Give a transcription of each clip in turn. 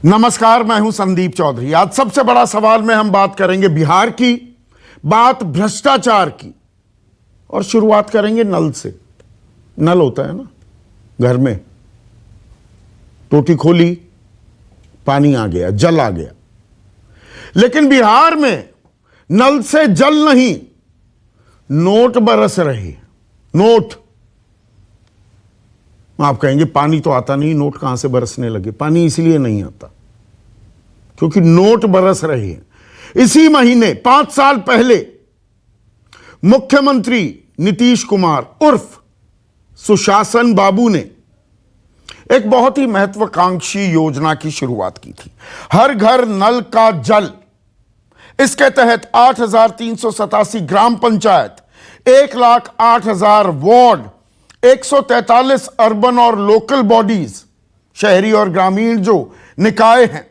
नमस्कार, मैं हूं संदीप चौधरी। आज सबसे बड़ा सवाल में हम बात करेंगे बिहार की, बात भ्रष्टाचार की, और शुरुआत करेंगे नल से। नल होता है ना घर में, टोटी खोली, पानी आ गया, जल आ गया। लेकिन बिहार में नल से जल नहीं, नोट बरस रहे। नोट। आप कहेंगे पानी तो आता नहीं, नोट कहां से बरसने लगे? पानी इसलिए नहीं आता क्योंकि नोट बरस रहे हैं। इसी महीने 5 साल पहले मुख्यमंत्री नीतीश कुमार उर्फ सुशासन बाबू ने एक बहुत ही महत्वाकांक्षी योजना की शुरुआत की थी, हर घर नल का जल। इसके तहत 8,387 ग्राम पंचायत, 1,08,000 वार्ड, 143 अर्बन और लोकल बॉडीज, शहरी और ग्रामीण जो निकाय हैं,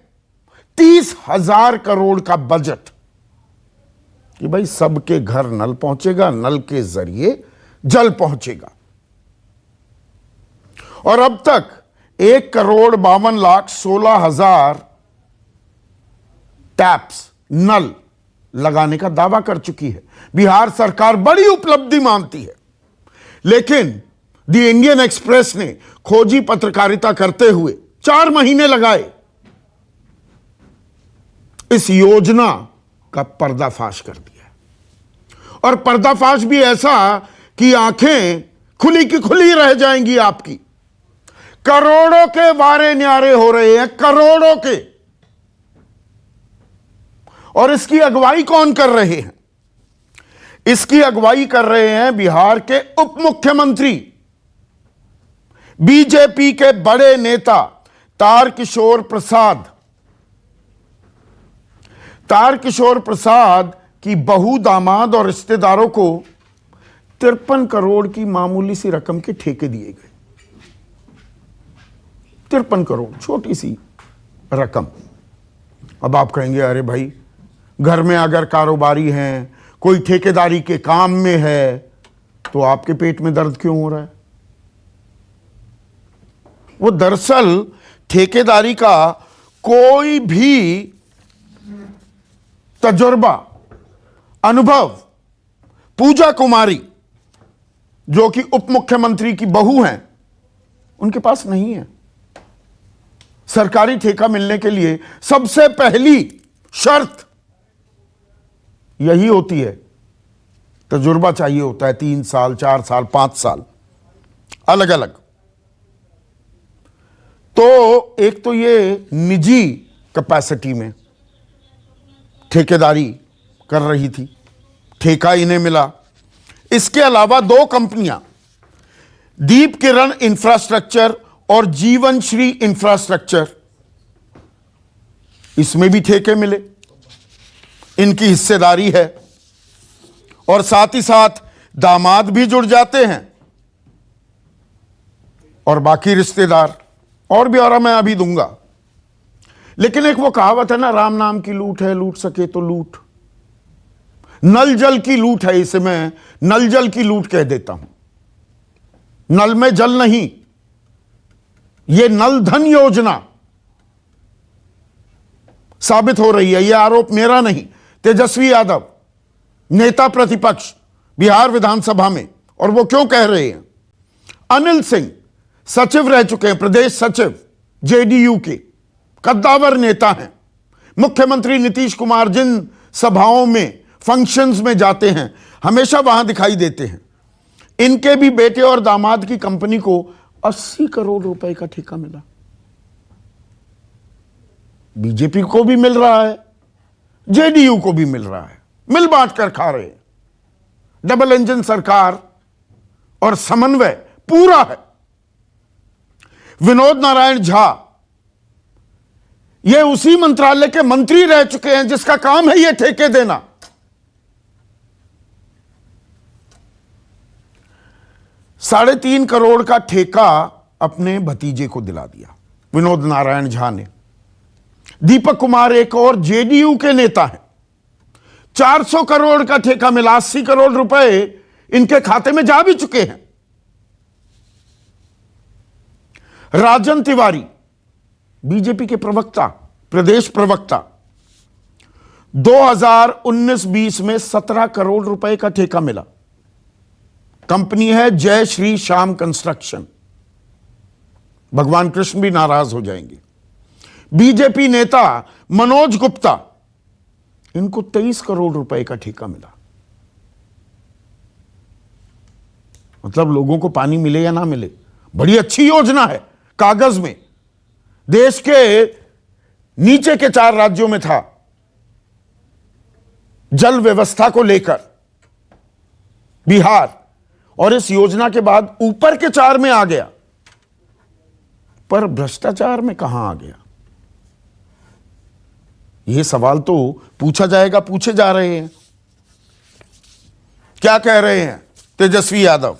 30,000 करोड़ का बजट कि भाई सबके घर नल पहुंचेगा, नल के जरिए जल पहुंचेगा। और अब तक 1,52,16,000 टैप्स, नल लगाने का दावा कर चुकी है। बिहार सरकार बड़ी उपलब्धि मानती है, लेकिन द इंडियन एक्सप्रेस ने खोजी पत्रकारिता करते हुए 4 महीने लगाए इस योजना का पर्दाफाश कर दिया। और पर्दाफाश भी ऐसा कि आंखें खुली की खुली रह जाएंगी आपकी। करोड़ों के वारे न्यारे हो रहे हैं, करोड़ों के। और इसकी अगुवाई कौन कर रहे हैं? इसकी अगुवाई कर रहे हैं बिहार के उप मुख्यमंत्री, बीजेपी के बड़े नेता तारकिशोर प्रसाद। तारकिशोर प्रसाद की बहू, दामाद और रिश्तेदारों को 53 करोड़ की मामूली सी रकम के ठेके दिए गए। 53 करोड़, छोटी सी रकम। अब आप कहेंगे अरे भाई, घर में अगर कारोबारी हैं, कोई ठेकेदारी के काम में है, तो आपके पेट में दर्द क्यों हो रहा है? वो दरअसल ठेकेदारी का कोई भी तजुर्बा, अनुभव पूजा कुमारी, जो कि उप मुख्यमंत्री की बहू हैं, उनके पास नहीं है। सरकारी ठेका मिलने के लिए सबसे पहली शर्त यही होती है, तजुर्बा चाहिए होता है। 3 साल, 4 साल, 5 साल, अलग अलग। तो एक तो ये निजी कैपेसिटी में ठेकेदारी कर रही थी, ठेका इन्हें मिला। इसके अलावा 2 कंपनियां, दीप किरण इंफ्रास्ट्रक्चर और जीवन श्री इंफ्रास्ट्रक्चर, इसमें भी ठेके मिले, इनकी हिस्सेदारी है। और साथ ही साथ दामाद भी जुड़ जाते हैं और बाकी रिश्तेदार। और ब्यौरा मैं अभी दूंगा। लेकिन एक वो कहावत है ना, राम नाम की लूट है, लूट सके तो लूट। नल जल की लूट है, इसे मैं नल जल की लूट कह देता हूं। नल में जल नहीं, ये नल धन योजना साबित हो रही है। यह आरोप मेरा नहीं, तेजस्वी यादव, नेता प्रतिपक्ष बिहार विधानसभा में। और वो क्यों कह रहे हैं? अनिल सिंह सचिव रह चुके हैं, प्रदेश सचिव जेडीयू के, कद्दावर नेता हैं। मुख्यमंत्री नीतीश कुमार जिन सभाओं में, फंक्शंस में जाते हैं, हमेशा वहां दिखाई देते हैं। इनके भी बेटे और दामाद की कंपनी को 80 करोड़ रुपए का ठेका मिला। बीजेपी को भी मिल रहा है, जेडीयू को भी मिल रहा है, मिल बांट कर खा रहे हैं। डबल इंजन सरकार और समन्वय पूरा है। विनोद नारायण झा ये उसी मंत्रालय के मंत्री रह चुके हैं जिसका काम है ये ठेके देना। 3.5 करोड़ का ठेका अपने भतीजे को दिला दिया विनोद नारायण झा ने। दीपक कुमार एक और जेडीयू के नेता हैं, 400 करोड़ का ठेका मिला। 80 करोड़ रुपए इनके खाते में जा भी चुके हैं। राजन तिवारी बीजेपी के प्रवक्ता, प्रदेश प्रवक्ता, 2019-20 में 17 करोड़ रुपए का ठेका मिला। कंपनी है जय श्री श्याम कंस्ट्रक्शन। भगवान कृष्ण भी नाराज हो जाएंगे। बीजेपी नेता मनोज गुप्ता, इनको 23 करोड़ रुपए का ठेका मिला। मतलब लोगों को पानी मिले या ना मिले, बड़ी अच्छी योजना है कागज में। देश के नीचे के 4 राज्यों में था जल व्यवस्था को लेकर बिहार, और इस योजना के बाद ऊपर के 4 में आ गया, पर भ्रष्टाचार में कहां आ गया? यह सवाल तो पूछा जाएगा, पूछे जा रहे हैं। क्या कह रहे हैं तेजस्वी यादव?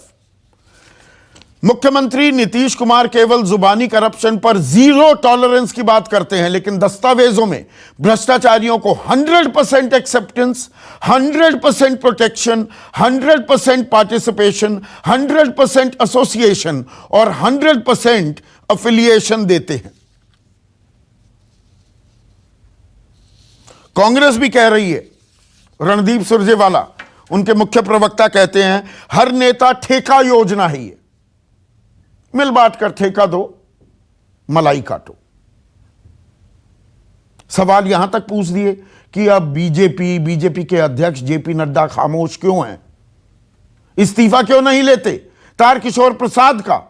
मुख्यमंत्री नीतीश कुमार केवल जुबानी करप्शन पर 0 टॉलरेंस की बात करते हैं, लेकिन दस्तावेजों में भ्रष्टाचारियों को 100% एक्सेप्टेंस, 100% प्रोटेक्शन, 100% पार्टिसिपेशन, 100% एसोसिएशन और 100% अफिलिएशन देते हैं। कांग्रेस भी कह रही है, रणदीप सुरजेवाला उनके मुख्य प्रवक्ता कहते हैं, हर नेता ठेका योजना है ये, मिल बांट कर ठेका दो, मलाई काटो। सवाल यहां तक पूछ दिए कि अब बीजेपी के अध्यक्ष जेपी नड्डा खामोश क्यों हैं? इस्तीफा क्यों नहीं लेते तारकिशोर प्रसाद का?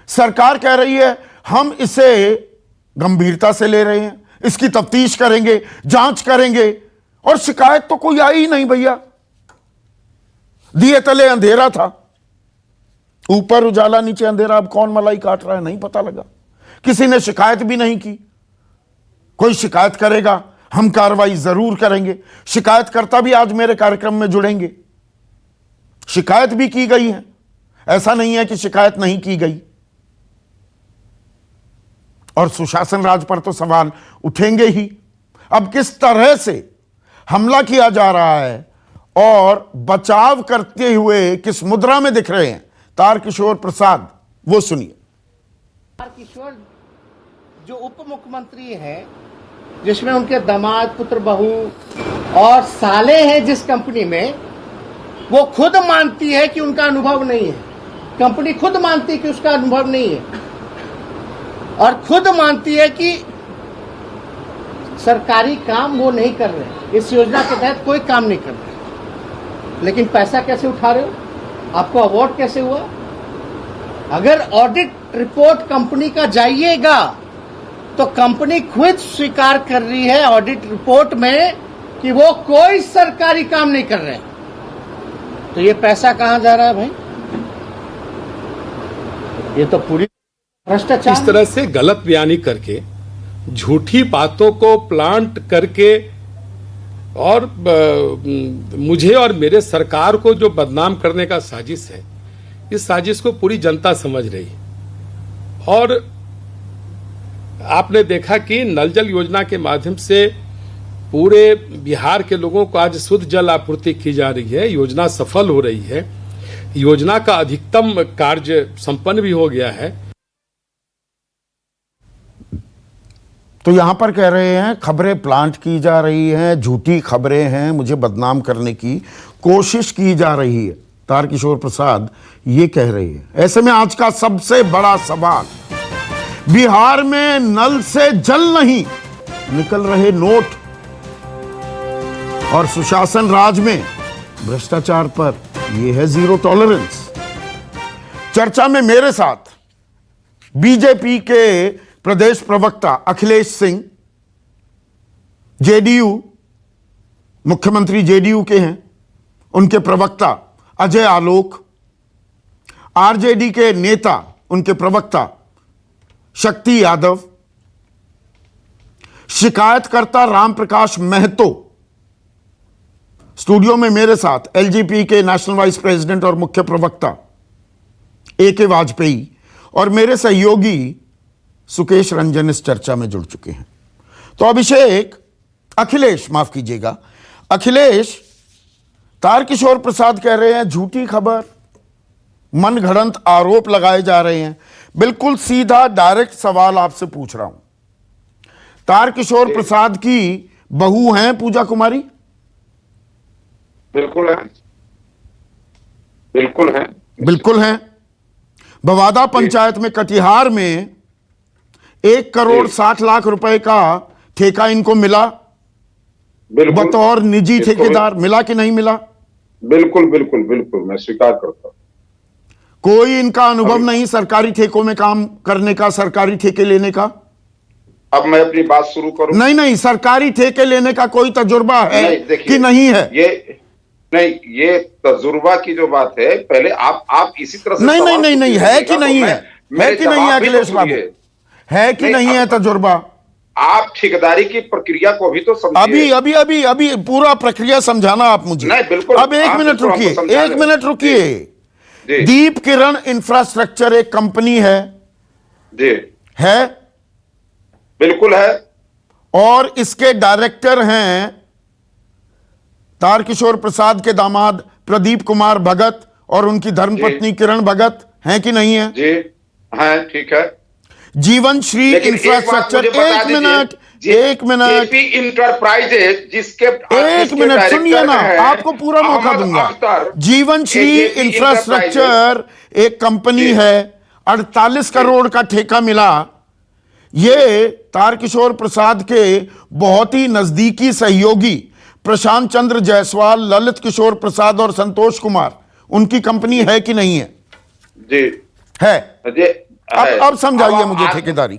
सरकार कह रही है हम इसे गंभीरता से ले रहे हैं, इसकी तफ्तीश करेंगे, जांच करेंगे, और शिकायत तो कोई आई ही नहीं भैया। दिए तले अंधेरा था, ऊपर उजाला नीचे अंधेरा। अब कौन मलाई काट रहा है नहीं पता लगा। किसी ने शिकायत भी नहीं की। कोई शिकायत करेगा, हम कार्रवाई जरूर करेंगे। शिकायतकर्ता भी आज मेरे कार्यक्रम में जुड़ेंगे। शिकायत भी की गई है, ऐसा नहीं है कि शिकायत नहीं की गई। और सुशासन राज पर तो सवाल उठेंगे ही। अब किस तरह से हमला किया जा रहा है और बचाव करते हुए किस मुद्रा में दिख रहे हैं तारकिशोर प्रसाद, वो सुनिए। तारकिशोर जो उप मुख्यमंत्री हैं, जिसमें उनके दामाद, पुत्र, बहू और साले हैं जिस कंपनी में, वो खुद मानती है कि उनका अनुभव नहीं है। कंपनी खुद मानती है कि उसका अनुभव नहीं है, और खुद मानती है कि सरकारी काम वो नहीं कर रहे, इस योजना के तहत कोई काम नहीं कर रहे। लेकिन पैसा कैसे उठा रहे हो? आपको अवार्ड कैसे हुआ? अगर ऑडिट रिपोर्ट कंपनी का जाइएगा तो कंपनी खुद स्वीकार कर रही है ऑडिट रिपोर्ट में कि वो कोई सरकारी काम नहीं कर रहे। तो ये पैसा कहां जा रहा है भाई? ये तो पूरी भ्रष्टाचार। इस तरह से गलत बयानी करके, झूठी बातों को प्लांट करके, और मुझे और मेरे सरकार को जो बदनाम करने का साजिश है, इस साजिश को पूरी जनता समझ रही है। और आपने देखा कि नल जल योजना के माध्यम से पूरे बिहार के लोगों को आज शुद्ध जल आपूर्ति की जा रही है। योजना सफल हो रही है। योजना का अधिकतम कार्य संपन्न भी हो गया है। तो यहां पर कह रहे हैं खबरें प्लांट की जा रही हैं, झूठी खबरें हैं, मुझे बदनाम करने की कोशिश की जा रही है। तारकिशोर प्रसाद ये कह रहे हैं। ऐसे में आज का सबसे बड़ा सवाल, बिहार में नल से जल नहीं, निकल रहे नोट, और सुशासन राज में भ्रष्टाचार पर यह है 0 टॉलरेंस। चर्चा में मेरे साथ बीजेपी के प्रदेश प्रवक्ता अखिलेश सिंह, जेडीयू, मुख्यमंत्री जेडीयू के हैं, उनके प्रवक्ता अजय आलोक, आरजेडी के नेता, उनके प्रवक्ता शक्ति यादव, शिकायतकर्ता रामप्रकाश महतो, स्टूडियो में मेरे साथ एलजेपी के नेशनल वाइस प्रेसिडेंट और मुख्य प्रवक्ता AK वाजपेयी, और मेरे सहयोगी सुकेश रंजन इस चर्चा में जुड़ चुके हैं। तो अखिलेश, माफ कीजिएगा, अखिलेश, तारकिशोर प्रसाद कह रहे हैं झूठी खबर, मनगढ़ंत आरोप लगाए जा रहे हैं। बिल्कुल सीधा डायरेक्ट सवाल आपसे पूछ रहा हूं। तारकिशोर प्रसाद की बहू हैं पूजा कुमारी? बिल्कुल है, बिल्कुल है, बिल्कुल हैं। बवादा पंचायत में कटिहार में 1,60,00,000 रुपए का ठेका इनको मिला बिल्कुल बतौर निजी इसको ठेकेदार। मिला कि नहीं मिला? बिल्कुल बिल्कुल बिल्कुल मैं स्वीकार करता हूं। कोई इनका अनुभव नहीं सरकारी ठेकों में काम करने का, सरकारी ठेके लेने का? अब मैं अपनी बात शुरू करूं? नहीं नहीं, सरकारी ठेके लेने का कोई तजुर्बा है देखिए, कि नहीं है? ये तजुर्बा की जो बात है, पहले आप इसी तरह से नहीं नहीं सवाल नहीं नहीं, पूछिएगा है कि तो नहीं है? है कि नहीं है अखिलेश बाबू? है कि नहीं है तजुर्बा? आप ठेकेदारी की प्रक्रिया को भी तो समझिए। अभी अभी अभी अभी पूरा प्रक्रिया समझाना आप मुझे। नहीं, बिल्कुल। अब एक मिनट रुकिए, एक मिनट रुकिए। जी। दीप किरण इंफ्रास्ट्रक्चर एक कंपनी है जी बिल्कुल है। और इसके डायरेक्टर हैं तारकिशोर प्रसाद के दामाद प्रदीप कुमार भगत और उनकी धर्मपत्नी किरण भगत, हैं कि नहीं है? जी हैं, ठीक है। जीवन श्री इंफ्रास्ट्रक्चर, एक मिनट केपी इंटरप्राइजेज जिसके एक मिनट सुनिए ना, आपको पूरा मौका दूंगा। जीवन श्री इंफ्रास्ट्रक्चर एक कंपनी है, 48 करोड़ का ठेका मिला। ये तारकिशोर प्रसाद के बहुत ही नजदीकी सहयोगी प्रशांत चंद्र जायसवाल, ललित किशोर प्रसाद और संतोष कुमार, उनकी कंपनी है कि नहीं है? जी है। जी अब समझाइए मुझे ठेकेदारी।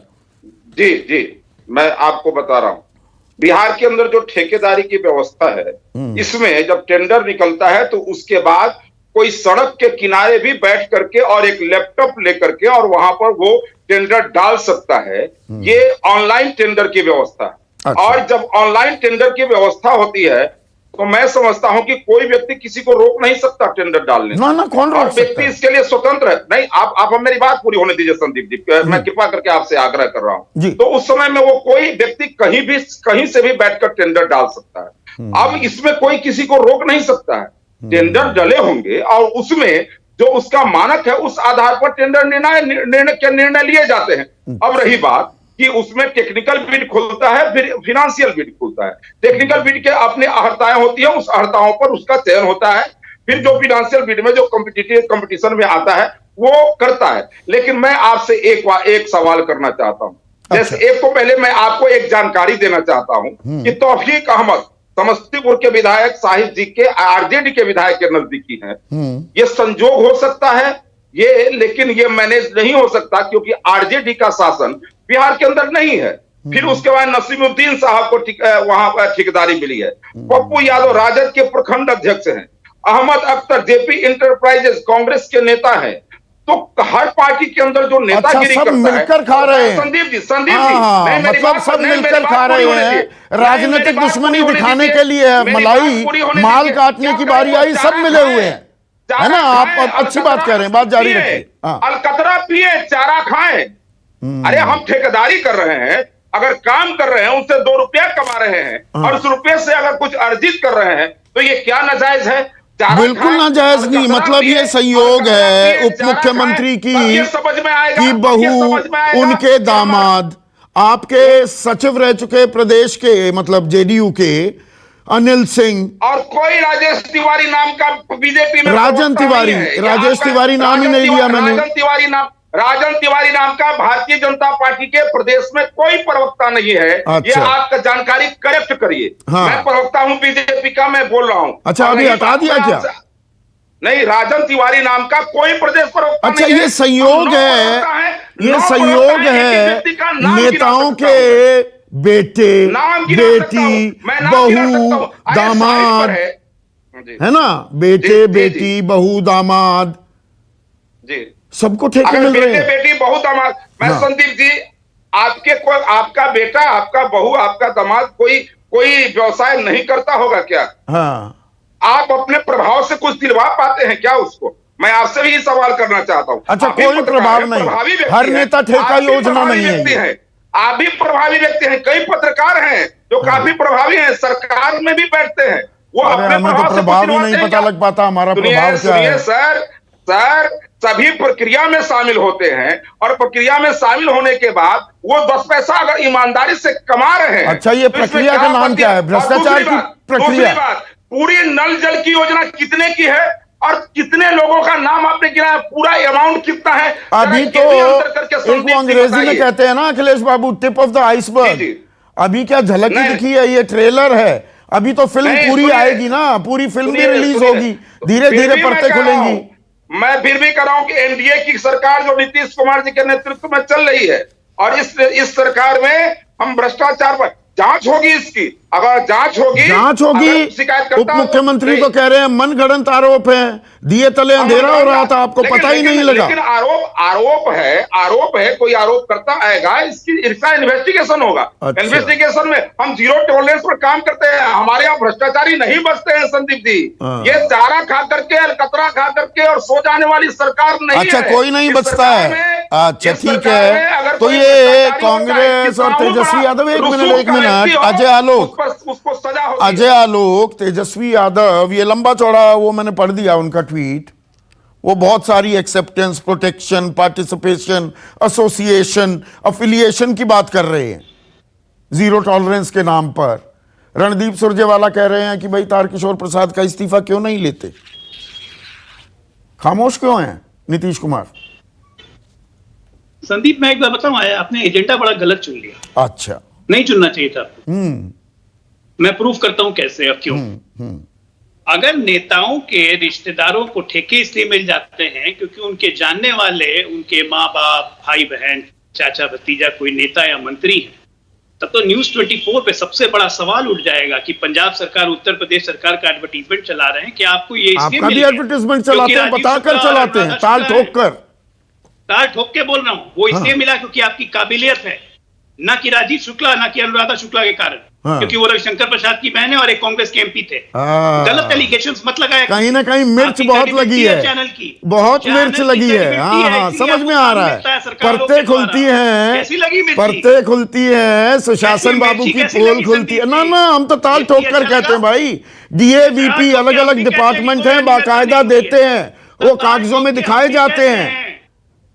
जी जी मैं आपको बता रहा हूं, बिहार के अंदर जो ठेकेदारी की व्यवस्था है, इसमें जब टेंडर निकलता है तो उसके बाद कोई सड़क के किनारे भी बैठ करके और एक लैपटॉप लेकर के और वहां पर वो टेंडर डाल सकता है। ये ऑनलाइन टेंडर की व्यवस्था है। अच्छा। और जब ऑनलाइन टेंडर की व्यवस्था होती है तो मैं समझता हूं कि कोई व्यक्ति किसी को रोक नहीं सकता टेंडर डालने से। ना कौन रोक सकता व्यक्ति है? इसके लिए स्वतंत्र है। नहीं, आप मेरी बात पूरी होने दीजिए संदीप जी, मैं कृपा करके आपसे आग्रह कर रहा हूं। तो उस समय में वो कोई व्यक्ति कहीं से भी बैठकर टेंडर डाल सकता है। अब इसमें कोई किसी को रोक नहीं सकता है। टेंडर डले होंगे और उसमें जो उसका मानक है उस आधार पर टेंडर निर्णय लिए जाते हैं। अब रही बात कि उसमें टेक्निकल बिड खुलता है, फिर फिनेंशियल बिड खुलता है। टेक्निकल बिड के अपने अर्हताएं होती है, उस अर्हताओं पर उसका चयन होता है। फिर जो फिनेंशियल बिड में जो कंपटीशन में आता है वो करता है। लेकिन मैं आपसे एक सवाल करना चाहता हूं। जैसे एक तो पहले मैं आपको एक जानकारी देना चाहता हूं कि तौफीक अहमद समस्तीपुर के विधायक साहिब जी के आरजेडी के विधायक के नजदीकी हैं। ये संजोग हो सकता है ये, लेकिन ये मैनेज नहीं हो सकता क्योंकि आरजेडी का शासन बिहार के अंदर नहीं है। फिर उसके बाद नसीमुद्दीन साहब को वहां पर ठेकेदारी मिली है। पप्पू यादव राजद के प्रखंड अध्यक्ष हैं। अहमद अख्तर जेपी इंटरप्राइजेज कांग्रेस के नेता हैं। तो हर पार्टी के अंदर जो नेतागिरी सब करता मिलकर खा रहे हैं। संदीप जी मतलब सब मिलकर खा रहे हैं। राजनीतिक दुश्मनी दिखाने के लिए मलाई माल काटने की बारी आई, सब मिले हुए हैं, है ना? आप अच्छी बात कह रहे हैं, बात जारी रखिए। अलकतरा पिए, चारा खाएं। अरे हम ठेकेदारी कर रहे हैं, अगर काम कर रहे हैं, उससे 2 रुपया कमा रहे हैं और उस रुपये से अगर कुछ अर्जित कर रहे हैं तो ये क्या नाजायज है? बिल्कुल नाजायज नहीं। मतलब ये संयोग है उप मुख्यमंत्री की बहू, उनके दामाद, आपके सचिव रह चुके प्रदेश के, मतलब जेडीयू के अनिल सिंह, और कोई राजेश तिवारी नाम का बीजेपी में राजन तिवारी नाम ही नहीं लिया मैंने। राजन तिवारी नाम का भारतीय जनता पार्टी के प्रदेश में कोई प्रवक्ता नहीं है। अच्छा। ये आपका जानकारी करेक्ट करिए। हाँ। मैं प्रवक्ता हूं बीजेपी का, मैं बोल रहा हूं। अच्छा, अभी हटा दिया क्या? नहीं, राजन तिवारी नाम का कोई प्रदेश प्रवक्ता अच्छा, नहीं है। ये संयोग है, ये संयोग है नेताओं के बेटे, बेटी, बहू, दामाद, है ना? बेटे, बेटी, बहू, दामाद, जी सबको ठेके मिल रहे हैं। बेटी, बहू, दामाद। मैं संदीप जी, आपका बेटा, आपका बहू, आपका दामाद कोई व्यवसाय नहीं करता होगा क्या? हाँ। आप अपने प्रभाव से कुछ दिलवा पाते हैं क्या उसको? मैं आपसे भी सवाल करना चाहता हूं। अच्छा, कोई प्रभाव नहीं, हर नेता ठेका योजना नहीं है। आप भी प्रभावी व्यक्ति हैं, कई पत्रकार हैं जो काफी प्रभावी हैं, सरकार में भी बैठते हैं। वो अपने हमें तो प्रभाव ही नहीं पता लग पाता हमारा प्रभाव क्या है। सर सभी प्रक्रिया में शामिल होते हैं और प्रक्रिया में शामिल होने के बाद वो 10 पैसा अगर ईमानदारी से कमा रहे हैं। अच्छा, ये तो इसमें प्रक्रिया का नाम क्या है? भ्रष्टाचार की प्रक्रिया। दूसरी बात, पूरी नल जल की योजना कितने की है और कितने लोगों का नाम आपने गिना है, पूरा अमाउंट कितना है? अभी तो एक वो अंग्रेजी में कहते हैं ना अखिलेश बाबू, टिप ऑफ द आइसबर्ग। अभी क्या झलक ही दिखी है, ये ट्रेलर है। अभी तो फिल्म पूरी आएगी ना, पूरी फिल्म भी रिलीज होगी, धीरे धीरे परतें खुलेंगी। मैं फिर भी कह रहा हूं कि एनडीए की सरकार जो नीतीश कुमार जी के नेतृत्व में चल रही है और इस सरकार में हम भ्रष्टाचार पर जांच होगी। इसकी अगर जांच होगी शिकायत उप मुख्यमंत्री तो कह रहे हैं मनगढ़ंत आरोप है, दिए तले अंधेरा हो रहा था, आपको पता ही नहीं लगा। लेकिन आरोप है, कोई आरोप करता आएगा, इसका इन्वेस्टिगेशन होगा। अच्छा। इन्वेस्टिगेशन में हम जीरो टॉलरेंस पर काम करते हैं। हमारे यहाँ भ्रष्टाचारी नहीं बचते हैं संदीप जी। ये चारा खा करके, अलकतरा खा करके और सो जाने वाली सरकार नहीं है। अच्छा, कोई नहीं बचता है। अच्छा, ठीक है। तो ये कांग्रेस और तेजस्वी यादव, एक मिनट अजय आलोक, तेजस्वी यादव, ये लंबा चौड़ा वो मैंने पढ़ दिया उनका ट्वीट। वो बहुत सारी acceptance, protection, participation, association, affiliation की बात कर रहे हैं जीरो टॉलरेंस के नाम पर। रणदीप सुरजेवाला कह रहे हैं कि भाई तारकिशोर प्रसाद का इस्तीफा क्यों नहीं लेते, खामोश क्यों हैं नीतीश कुमार? संदीप, मैं एक बार बताऊं, आपने एजेंडा बड़ा गलत चुन लिया। अच्छा, नहीं चुनना चाहिए था आपको। मैं प्रूफ करता हूं कैसे और क्यों। अगर नेताओं के रिश्तेदारों को ठेके इसलिए मिल जाते हैं क्योंकि उनके जानने वाले, उनके माँ बाप, भाई बहन, चाचा भतीजा कोई नेता या मंत्री है, तब तो न्यूज 24 पे सबसे बड़ा सवाल उठ जाएगा कि पंजाब सरकार, उत्तर प्रदेश सरकार का एडवर्टीजमेंट चला रहे हैं कि आपको ये आपका भी एडवर्टीजमेंट चलाते हैं, बताकर चलाते हैं, ताल ठोक के बोल रहा हूं। वो इसलिए मिला क्योंकि आपकी काबिलियत है, ना कि राजीव शुक्ला, ना कि अनुराधा शुक्ला के कारण। क्योंकि वो रविशंकर प्रसाद की बहन है और एक कांग्रेस के एमपी थे। गलत एलिगेशंस मत लगाया। कहीं ना कहीं मिर्च बहुत लगी है, चैनल की बहुत मिर्च लगी है। हाँ, समझ में आ रहा है। परतें खुलती हैं, कैसी लगी मिर्ची? परतें खुलती हैं, सुशासन बाबू की पोल खुलती है। ना ना, हम तो ताल ठोक कर कहते हैं भाई। डीएवीपी अलग अलग डिपार्टमेंट हैं, बाकायदा देते हैं, वो कागजों में दिखाए जाते हैं।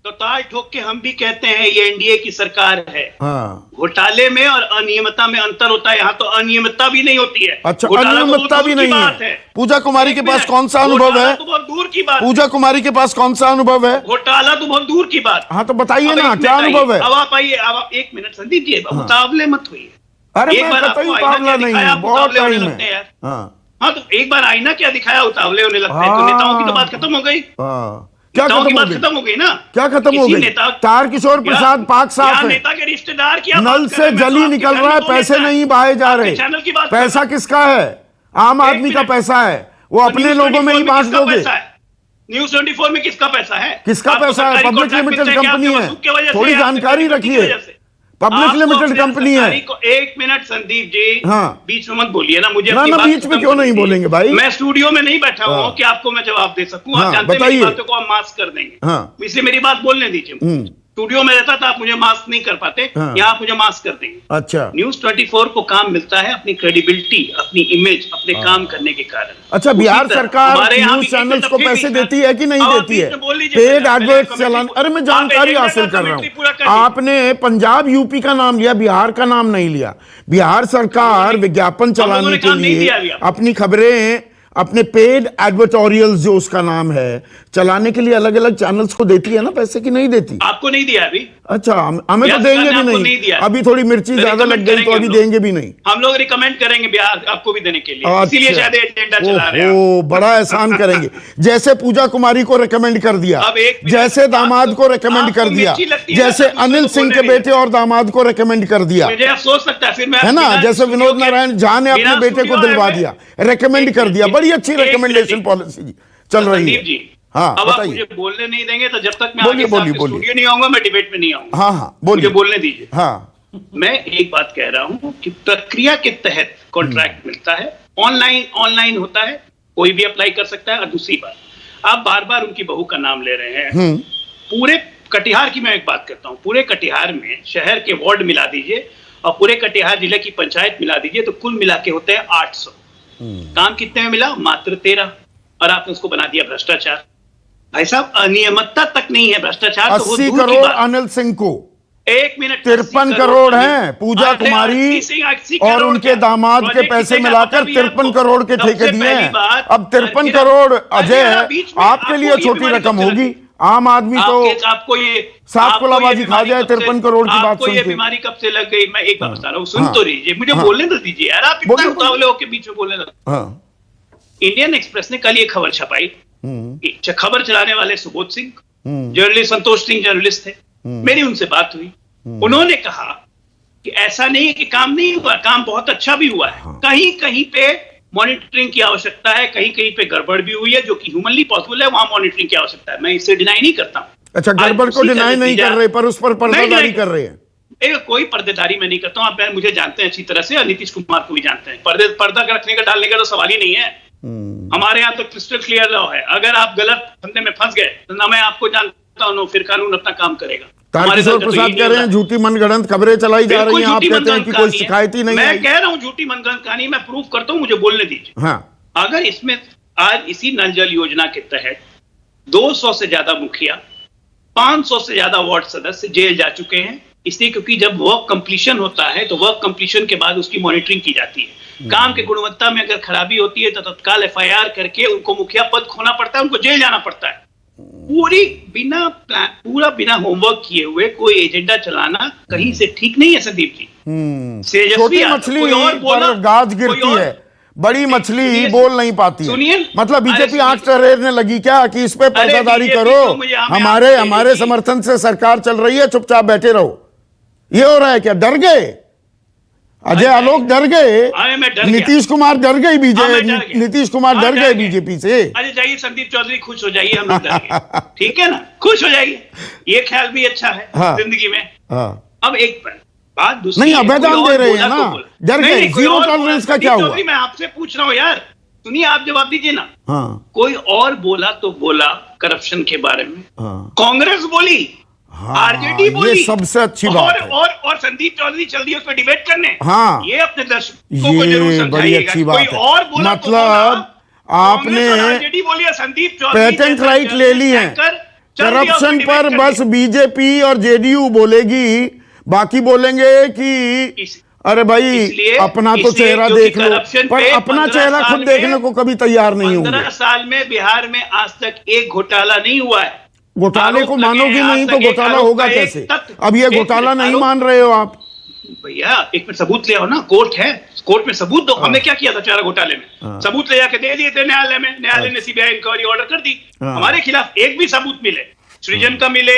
तो ताल ठोक के हम भी कहते हैं ये एनडीए की सरकार है। हाँ। घोटाले में और अनियमितता में अंतर होता है, यहाँ तो अनियमितता भी नहीं होती है। अच्छा, अनियमितता भी नहीं है। पूजा कुमारी के पास कौन सा अनुभव है? तो बहुत दूर की बात। पूजा कुमारी के पास कौन सा अनुभव है? घोटाला तो बहुत दूर की बात। हाँ, तो बताइए ना, क्या अनुभव है? अब आप आइए, अब एक मिनट संदीप जी, उतावले मत होइए। अरे मैं कतई उतावला नहीं हूं, बहुत टाइम है। हाँ, तो एक बार आईना क्या दिखाया, उतावले होने लगते हैं। तो नेताओं की तो बात खत्म हो गई। क्या खत्म हो गई ना? क्या खत्म हो गई? तारकिशोर प्रसाद पाक साफ है, नेता के रिश्तेदार की नल से जली निकल रहा है, पैसे नहीं बहाए जा रहे। पैसा किसका है? आम आदमी का पैसा है, वो अपने लोगों में ही बांट दोगे। न्यूज 24 में किसका पैसा है? किसका पैसा है? पब्लिक लिमिटेड कंपनी है, थोड़ी जानकारी रखिए। पब्लिक लिमिटेड कंपनी है। एक मिनट संदीप जी, हाँ, बीच में मत बोलिए ना मुझे। ना बीच में क्यों नहीं बोलेंगे भाई? मैं स्टूडियो में नहीं बैठा हूँ कि आपको मैं जवाब दे सकूं। आप जानते हैं मेरी बातों को आप मास्क कर देंगे, इसलिए मेरी बात बोलने दीजिए। स्टूडियो में रहता था, आप मुझे मास्क नहीं कर पाते, यहाँ आप मुझे मास्क कर देंगे। अच्छा, न्यूज 24 को काम मिलता है अपनी क्रेडिबिलिटी, अपनी इमेज, अपने काम करने के कारण। अच्छा, बिहार सरकार न्यूज चैनल्स को पैसे देती है कि नहीं देती है? पेड एडवर्ट चलान। अरे मैं जानकारी हासिल कर रहा हूँ। आपने पंजाब यूपी का नाम लिया, बिहार का नाम नहीं लिया। बिहार सरकार विज्ञापन चलाने के लिए अपनी खबरें, अपने पेड एडवर्टोरियल्स जो उसका नाम है, चलाने के लिए अलग अलग चैनल्स को देती है ना पैसे, की नहीं देती? आपको नहीं दिया अभी? अच्छा, हमें तो देंगे भी नहीं। अभी थोड़ी मिर्ची ज्यादा लग गई तो अभी देंगे भी नहीं। हम लोग रिकमेंड करेंगे बिहार आपको भी देने के लिए, इसीलिए शायद एजेंडा चला रहे हैं। ओ, बड़ा एहसान करेंगे। जैसे पूजा कुमारी को रिकमेंड कर दिया, जैसे दामाद को रिकमेंड कर दिया, जैसे अनिल सिंह के बेटे और दामाद को रिकमेंड कर दिया, मुझे अफसोस लगता है फिर मैं, है ना? जैसे विनोद नारायण झा ने अपने बेटे को दिलवा दिया, रिकमेंड कर दिया। बड़ी अच्छी रिकमेंडेशन पॉलिसी चल रही है। हाँ, अब आप मुझे बोलने नहीं देंगे तो जब तक मैं आगे स्टूडियो नहीं आऊंगा, मैं डिबेट में नहीं आऊंगा। हाँ, बोलिए, मुझे बोलने दीजिए। हाँ, मैं एक बात कह रहा हूं कि प्रक्रिया के तहत कॉन्ट्रैक्ट मिलता है, ऑनलाइन होता है, कोई भी अप्लाई कर सकता है। और दूसरी बात, आप बार बार उनकी बहू का नाम ले रहे हैं। पूरे कटिहार की मैं एक बात करता हूं, पूरे कटिहार में शहर के वार्ड मिला दीजिए और पूरे कटिहार जिले की पंचायत मिला दीजिए तो कुल मिला के होते हैं 800। काम कितने में मिला? मात्र 13। और आपने उसको बना दिया भ्रष्टाचार। भाई साहब अनियमितता तक नहीं है, भ्रष्टाचार तो वो 80 दूर की करोड़ बात। अनिल सिंह को, एक मिनट, 53 करोड़ हैं पूजा कुमारी और उनके दामाद के पैसे मिलाकर 53 करोड़ के ठेके दिए हैं। अब 53 करोड़ अजय आपके लिए छोटी रकम होगी, आम आदमी तो आपको ये साफ कोलाबाजी खा जाए 53 करोड़ की बात सुन के। बीमारी कब से लग गई, मैं एक बात बता रहा हूँ, सुन तो लीजिए, मुझे बोलने तो दीजिए यार, आप इतना उतावले होके बीच में बोलने लगे। इंडियन एक्सप्रेस ने कल ये खबर छपाई, खबर चलाने वाले सुबोध सिंह जर्नलिस्ट, संतोष सिंह जर्नलिस्ट थे, मेरी उनसे बात हुई, उन्होंने कहा कि ऐसा नहीं है कि काम नहीं हुआ, काम बहुत अच्छा भी हुआ है, कहीं कहीं पे मॉनिटरिंग की आवश्यकता है, कहीं कहीं पे गड़बड़ भी हुई है, जो कि ह्यूमनली पॉसिबल है, वहां मॉनिटरिंग की आवश्यकता है, मैं इसे डिनाई नहीं करता हूं। अच्छा, गड़बड़ को डिनाई नहीं कर रहे, पर उस पर पर्दादारी कर रहे हैं। कोई पर्देदारी मैं नहीं करता हूं, आप मुझे जानते हैं अच्छी तरह से, और नीतीश कुमार को भी जानते हैं, पर्दा रखने का डालने का तो सवाल ही नहीं है। हमारे यहाँ तो क्रिस्टल क्लियर लॉ है, अगर आप गलत फंदे में फंस गए तो ना मैं आपको जानता हूं, फिर कानून अपना काम करेगा। तारकिशोर प्रसाद कह रहे हैं झूठी मनगढ़ंत खबरें चलाई जा रही हैं, आप कहते हैं कि कोई शिकायत ही नहीं आई। मैं कह रहा हूं झूठी मनगढ़ंत कहानी, मैं प्रूफ करता हूं, मुझे बोलने दीजिए। हाँ, अगर इसमें आज इसी नल जल योजना के तहत 200 से ज्यादा मुखिया, 500 से ज्यादा वार्ड सदस्य जेल जा चुके हैं, इसलिए क्योंकि जब वर्क कंप्लीशन होता है तो वर्क कंप्लीशन के बाद उसकी मॉनिटरिंग की जाती है। काम की गुणवत्ता में अगर खराबी होती है तो तत्काल एफआईआर करके उनको मुखिया पद खोना पड़ता है, उनको जेल जाना पड़ता है। पूरा बिना होमवर्क किए हुए कोई एजेंडा चलाना कहीं से ठीक नहीं है संदीप जी। छोटी मछली पर गाज गिरती है, बड़ी मछली बोल नहीं पाती है। सुनिए, मतलब बीजेपी आंख टरेरने लगी क्या कि इस पे पर्दादारी करो, हमारे समर्थन से सरकार चल रही है, चुपचाप बैठे रहो, ये हो रहा है क्या? डर गए अजय आलोक, डर गए नीतीश कुमार, डर गई बीजेपी, नीतीश कुमार डर गए बीजेपी से। अरे जाइए संदीप चौधरी, खुश हो जाइए, हम लोग डर गए, ठीक है ना, खुश हो जाइए, ये ख्याल भी अच्छा है जिंदगी में। अब एक बात दूसरी नहीं, आवेदन दे रहे हैं ना, डर गए, जीरो टॉलरेंस का क्या हुआ? मैं आपसे पूछ रहा हूँ यार, सुनिए, आप जवाब दीजिए ना। कोई और बोला तो बोला करप्शन के बारे में, कांग्रेस बोली, आरजेडी बोली, ये सबसे अच्छी बात है। और संदीप चौधरी चल दिए उस पर डिबेट करने। हाँ, ये अपने दर्शकों को जरूर समझाइएगा, बड़ी अच्छी बात है। और बोला मतलब आपने संदीप चौधरी पेटेंट राइट ले ली है, करप्शन पर बस बीजेपी और जेडीयू बोलेगी, बाकी बोलेंगे कि अरे भाई अपना तो चेहरा देख लो, पर अपना चेहरा खुद देखने को कभी तैयार नहीं होंगे। 15 साल में बिहार में आज तक एक घोटाला नहीं हुआ है। घोटाले को मानोगे नहीं तो घोटाला होगा कैसे? अब ये घोटाला नहीं मान रहे हो आप भैया, एक मिनट सबूत ले आओ ना, कोर्ट है, कोर्ट में सबूत दो। हमने क्या किया था चारा घोटाले में? सबूत ले जाके दे दिए थे न्यायालय में, न्यायालय ने सीबीआई इंक्वायरी ऑर्डर कर दी, हमारे खिलाफ एक भी सबूत मिले, सृजन का मिले,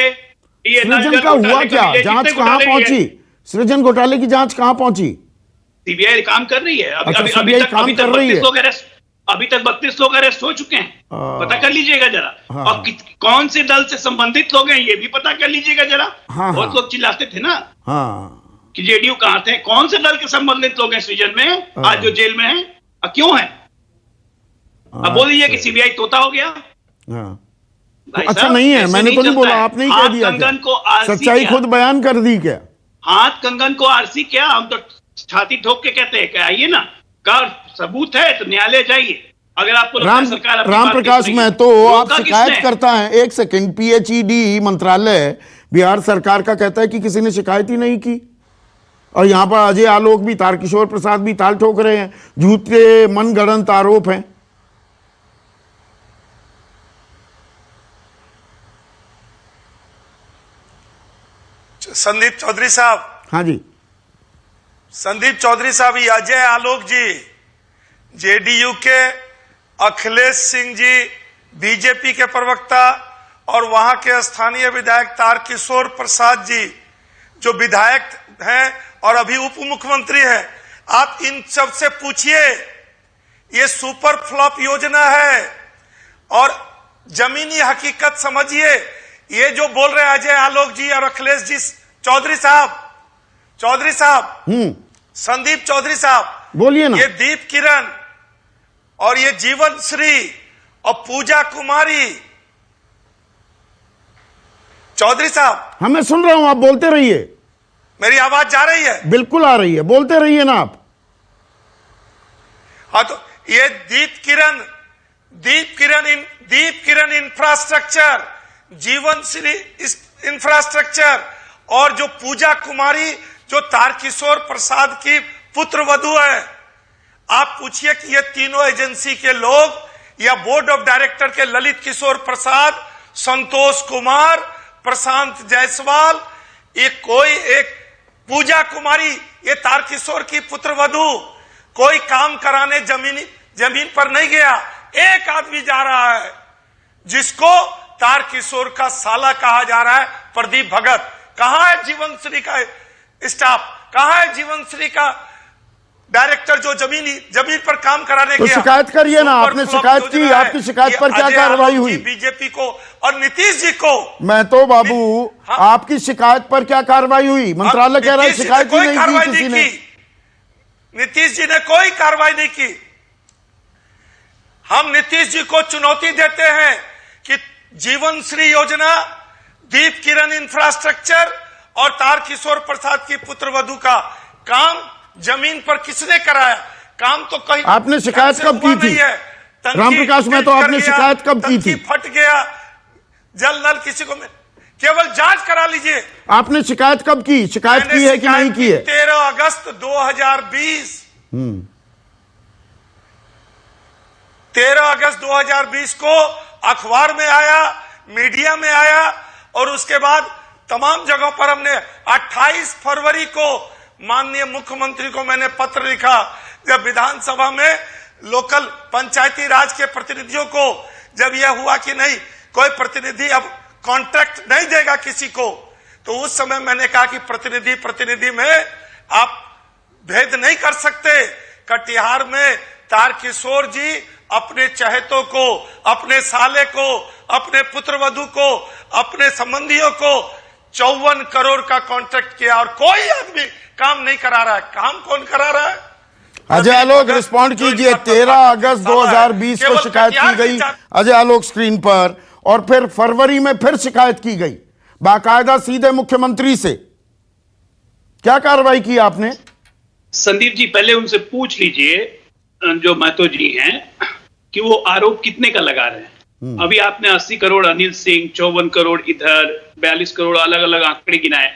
सृजन का हुआ क्या? जांच कहां पहुंची? सृजन घोटाले की जांच कहां पहुंची? सीबीआई काम कर रही है, अभी तक 32 लोग अरेस्ट हो चुके हैं, पता कर लीजिएगा जरा। और कौन से दल से संबंधित लोग हैं ये भी पता कर लीजिएगा जरा। बहुत लोग चिल्लाते थे ना कि जेडीयू कहां थे, कौन से दल के संबंधित लोग हैं सृजन में आज जो जेल में हैं, क्यों हैं? अब बोल दीजिए कि सीबीआई तोता हो गया। अच्छा नहीं है, मैंने तो नहीं बोला, आपने ही कह दिया क्या? सच्चाई खुद बयान कर दी क्या? हाथ कंगन को आरसी क्या, हम तो छाती ठोक के कहते हैं कि आइए ना, का सबूत है तो न्यायालय जाइए। अगर आपको राम प्रकाश महतो आप शिकायत करता है, एक सेकंड, पीएचईडी मंत्रालय बिहार सरकार का कहता है कि किसी ने शिकायत ही नहीं की, और यहां पर अजय आलोक भी, तारकिशोर प्रसाद भी ताल ठोक रहे हैं, झूठे मनगढ़ंत आरोप हैं। संदीप चौधरी साहब, हाँ जी, संदीप चौधरी साहब, ये अजय आलोक जी जेडीयू के, अखिलेश सिंह जी बीजेपी के प्रवक्ता, और वहां के स्थानीय विधायक तारकिशोर प्रसाद जी जो विधायक हैं और अभी उप मुख्यमंत्री हैं, आप इन सब से पूछिए, ये सुपर फ्लॉप योजना है और जमीनी हकीकत समझिए। ये जो बोल रहे हैं अजय आलोक जी और अखिलेश जी, चौधरी साहब, संदीप चौधरी साहब, बोलिए ना। ये दीप किरण और ये जीवन श्री और पूजा कुमारी, चौधरी साहब, मैं सुन रहा हूं, आप बोलते रहिए। मेरी आवाज जा रही है? बिल्कुल आ रही है, बोलते रहिए ना आप। हाँ, तो ये दीप किरण दीप किरण इंफ्रास्ट्रक्चर, जीवन श्री इंफ्रास्ट्रक्चर, और जो पूजा कुमारी जो तारकिशोर प्रसाद की पुत्र वधू है, आप पूछिए कि ये तीनों एजेंसी के लोग या बोर्ड ऑफ डायरेक्टर के ललित किशोर प्रसाद, संतोष कुमार, प्रशांत जायसवाल, ये कोई एक पूजा कुमारी, ये तारकिशोर की पुत्र वधू कोई काम कराने जमीन पर नहीं गया। एक आदमी जा रहा है जिसको तारकिशोर का साला कहा जा रहा है, प्रदीप भगत। कहां है जीवनश्री का स्टाफ, कहां है जीवनश्री का डायरेक्टर जो जमीन पर काम कराने तो गया? शिकायत करिए ना, आपने शिकायत की, आपकी शिकायत पर क्या कार्रवाई हुई? बीजेपी को और नीतीश जी को। मैं तो बाबू, आपकी शिकायत पर क्या कार्रवाई हुई? मंत्रालय कह रहा है शिकायत ही नहीं की किसी ने। नीतीश जी ने कोई कार्रवाई नहीं की। हम नीतीश जी को चुनौती देते हैं कि जीवनश्री योजना, दीप किरण इंफ्रास्ट्रक्चर और तारकिशोर प्रसाद की पुत्र वधू का काम जमीन पर किसने कराया? काम तो कहीं आपने शिकायत कब की थी? रामप्रकाश में तो आपने शिकायत कब की थी? फट गया जल नल, किसी को केवल जांच करा लीजिए। आपने शिकायत कब की? शिकायत की है कि नहीं की है? 13 अगस्त 2020। 13 अगस्त 2020 को अखबार में आया, मीडिया में आया, और उसके बाद तमाम जगहों पर हमने 28 फरवरी को माननीय मुख्यमंत्री को मैंने पत्र लिखा। जब विधानसभा में लोकल पंचायती राज के प्रतिनिधियों को जब यह हुआ कि नहीं, कोई प्रतिनिधि अब कॉन्ट्रैक्ट नहीं देगा किसी को, तो उस समय मैंने कहा कि प्रतिनिधि में आप भेद नहीं कर सकते। कटिहार में तारकिशोर जी अपने चहेतों को, अपने साले को, अपने पुत्रवधू को, अपने संबंधियों को 54 करोड़ का कॉन्ट्रैक्ट किया और कोई आदमी काम नहीं करा रहा है। काम कौन करा रहा है? अजय आलोक रिस्पॉन्ड कीजिए। 13 अगस्त 2020 को शिकायत की गई, अजय आलोक स्क्रीन पर, और फिर फरवरी में फिर शिकायत की गई बाकायदा सीधे मुख्यमंत्री से। क्या कार्रवाई की आपने? संदीप जी, पहले उनसे पूछ लीजिए जो महतो जी हैं कि वो आरोप कितने का लगा रहे हैं। अभी आपने 80 करोड़ अनिल सिंह, 54 करोड़ इधर, 42 करोड़ अलग अलग आंकड़े गिनाए।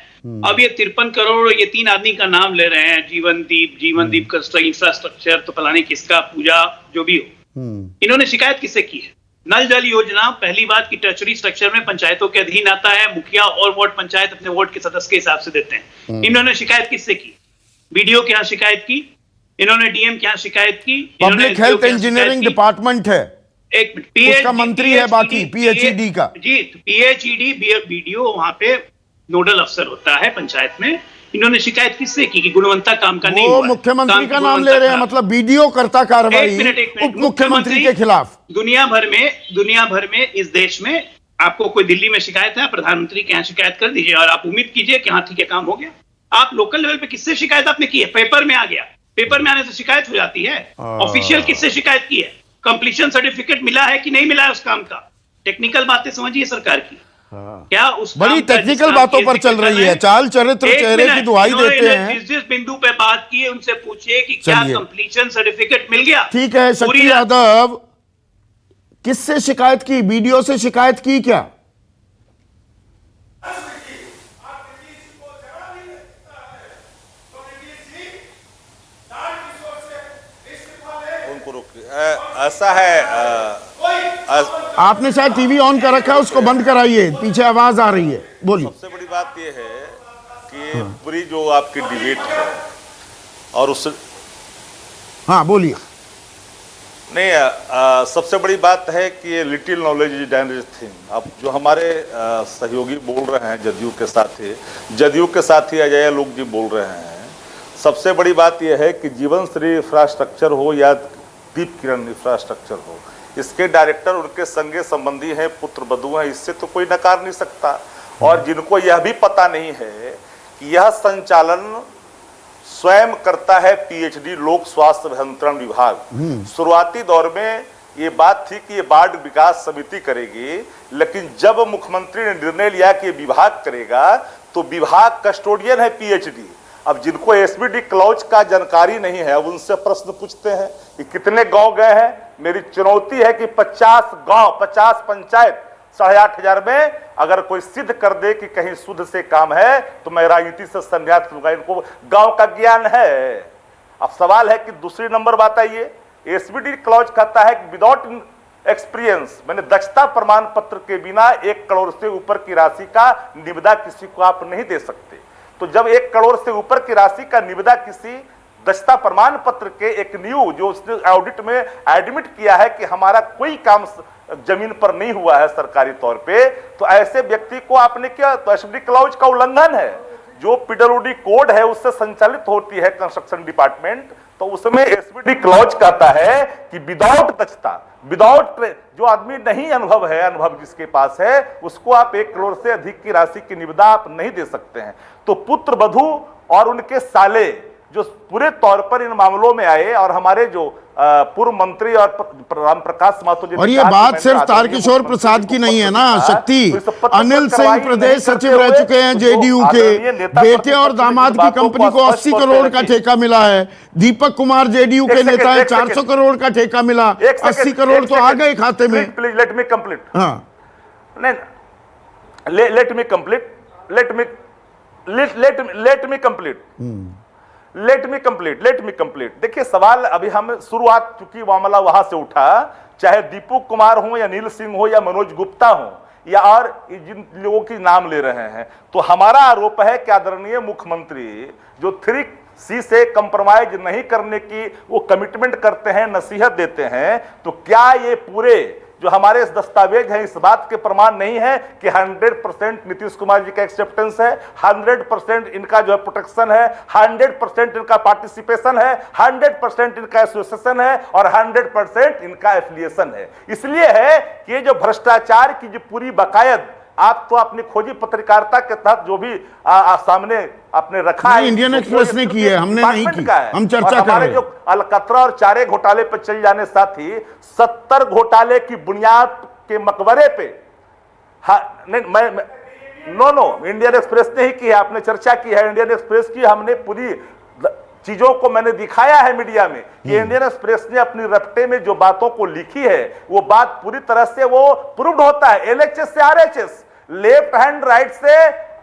अब ये 53 करोड़ ये 3 आदमी का नाम ले रहे हैं, जीवनदीप का इंफ्रास्ट्रक्चर, तो पता नहीं किसका, पूजा जो भी हो। इन्होंने शिकायत किससे की है? नल जल योजना पहली बात की टर्शरी स्ट्रक्चर में पंचायतों के अधीन आता है। मुखिया और वार्ड पंचायत अपने वार्ड के सदस्य के हिसाब से देते हैं। इन्होंने शिकायत किससे की? बीडीओ के यहाँ शिकायत की, इन्होंने डीएम के यहाँ शिकायत की, पब्लिक हेल्थ इंजीनियरिंग डिपार्टमेंट है, एक मिनट, उसका मंत्री है, बाकी पीएचईडी का जी, पीएचईडी बीडीओ वहां पे नोडल अफसर होता है पंचायत में। इन्होंने शिकायत किससे की कि गुणवत्ता काम का नहीं हुआ? मुख्यमंत्री का नाम ले रहे हैं, मतलब बीडीओ करता कार्रवाई उप मुख्यमंत्री के खिलाफ। दुनिया भर में इस देश में आपको कोई दिल्ली में शिकायत है, प्रधानमंत्री के यहाँ शिकायत कर दीजिए और आप उम्मीद कीजिए कि हाँ ठीक है काम हो गया। आप लोकल लेवल पे किससे शिकायत आपने की है? पेपर में आ गया, पेपर में आने से शिकायत हो जाती है। ऑफिशियल किससे शिकायत की है? कंप्लीशन सर्टिफिकेट मिला है कि नहीं मिला है उस काम का? टेक्निकल बातें समझिए सरकार की। क्या उस बड़ी टेक्निकल बातों पर चल रही है, चाल चरित्र चेहरे की दुहाई देते हैं। जिस बिंदु पे बात की है उनसे पूछिए कि क्या कंप्लीशन सर्टिफिकेट मिल गया? ठीक है। शक्ति यादव, किससे शिकायत की? बीडीओ से शिकायत की क्या? ऐसा है, आपने शायद टीवी ऑन कर रखा है, उसको बंद कराइए, पीछे आवाज आ रही है, बोलिए। सबसे बड़ी बात यह है कि पूरी जो आपकी डिबेट है और उस हाँ बोलिए। नहीं, सबसे बड़ी बात है कि ये little knowledge is dangerous thing. अब जो हमारे सहयोगी बोल रहे हैं जदयू के साथी अजय लोग जी बोल रहे हैं, सबसे बड़ी बात यह है कि जीवनश्री इंफ्रास्ट्रक्चर हो या दीप किरण इंफ्रास्ट्रक्चर हो, इसके डायरेक्टर उनके संगे संबंधी हैं, पुत्र वधू हैं, इससे तो कोई नकार नहीं सकता। और जिनको यह भी पता नहीं है कि यह संचालन स्वयं करता है पीएचडी लोक स्वास्थ्य अभियंत्रण विभाग। शुरुआती दौर में ये बात थी कि ये वार्ड विकास समिति करेगी, लेकिन जब मुख्यमंत्री ने निर्णय लिया कि विभाग करेगा तो विभाग कस्टोडियन है पीएचडी। अब जिनको एसपीडी क्लॉज का जानकारी नहीं है, अब उनसे प्रश्न पूछते हैं कि कितने गांव गए हैं, मेरी चुनौती है कि 50 गांव 50 पंचायत 8,500 में अगर कोई सिद्ध कर दे कि कहीं शुद्ध से काम है तो मैं राजनीति से संन्यास लूंगा। इनको गांव का ज्ञान है। अब सवाल है कि दूसरी नंबर बात आइए, एसबीडी क्लॉज कहता है कि विदाउट एक्सपीरियंस, मैंने दक्षता प्रमाण पत्र के बिना 1 करोड़ से ऊपर की राशि का निविदा किसी को आप नहीं दे सकते। तो जब 1 करोड़ से ऊपर की राशि का निविदा किसी दक्षता प्रमाण पत्र के एक न्यू जो उसने ऑडिट में एडमिट किया है कि हमारा कोई काम जमीन पर नहीं हुआ है सरकारी तौर पे, तो ऐसे व्यक्ति को आपने क्या, तो एसबीडी क्लॉज का उल्लंघन है। जो पीडब्ल्यूडी कोड है उससे संचालित होती है कंस्ट्रक्शन डिपार्टमेंट, तो उसमें एसबीडी क्लॉज कहता है कि विदाउट दक्षता, विदाउट जो आदमी नहीं अनुभव है, अनुभव जिसके पास है उसको आप 1 करोड़ से अधिक की राशि की निविदा आप नहीं दे सकते हैं। तो पुत्र वधू और उनके साले जो पूरे तौर पर इन मामलों में आए, और हमारे जो पूर्व मंत्री और राम प्रकाश महतो जी, और ये बात सिर्फ तारकिशोर प्रसाद की नहीं है ना शक्ति, अनिल सिंह प्रदेश सचिव रह चुके हैं जेडीयू के, बेटे और दामाद की कंपनी को 80 करोड़ का ठेका मिला है। दीपक कुमार जेडीयू के नेता है, 400 करोड़ का ठेका मिला, 80 करोड़ तो आ गए खाते में। Please let me complete. हाँ, नहीं, let me complete, let me complete. देखिए सवाल अभी हम शुरुआत, चूंकि मामला वहां से उठा, चाहे दीपू कुमार हो या नील सिंह हो या मनोज गुप्ता हो या और जिन लोगों की नाम ले रहे हैं, तो हमारा आरोप है कि आदरणीय मुख्यमंत्री जो 3C से कंप्रोमाइज नहीं करने की वो कमिटमेंट करते हैं, नसीहत देते हैं, तो क्या ये पूरे जो हमारे इस दस्तावेज हैं इस बात के प्रमाण नहीं है कि 100% नीतीश कुमार जी का एक्सेप्टेंस है, 100% इनका जो है प्रोटेक्शन है, 100% इनका पार्टिसिपेशन है, 100% इनका एसोसिएशन है और 100% इनका एफिलिएशन है। इसलिए है कि ये जो भ्रष्टाचार की जो पूरी बकायद आप तो अपनी खोजी पत्रकारिता के तहत जो भी सामने आपने रखा है, इंडियन एक्सप्रेस ने की है, हमने नहीं की, हम चर्चा कर रहे हैं। जो अलकतरा और चारे घोटाले पर चल जाने साथ ही 70 घोटाले की बुनियाद के मकबरे पे, नहीं नो इंडियन एक्सप्रेस ने ही की है, आपने चर्चा की है इंडियन एक्सप्रेस की, हमने पूरी चीजों को मैंने दिखाया है मीडिया में कि इंडियन एक्सप्रेस ने अपनी रफ्ते में जो बातों को लिखी है वो बात पूरी तरह से वो प्रूव्ड होता है। एलएचएस से आरएचएस, लेफ्ट हैंड राइट से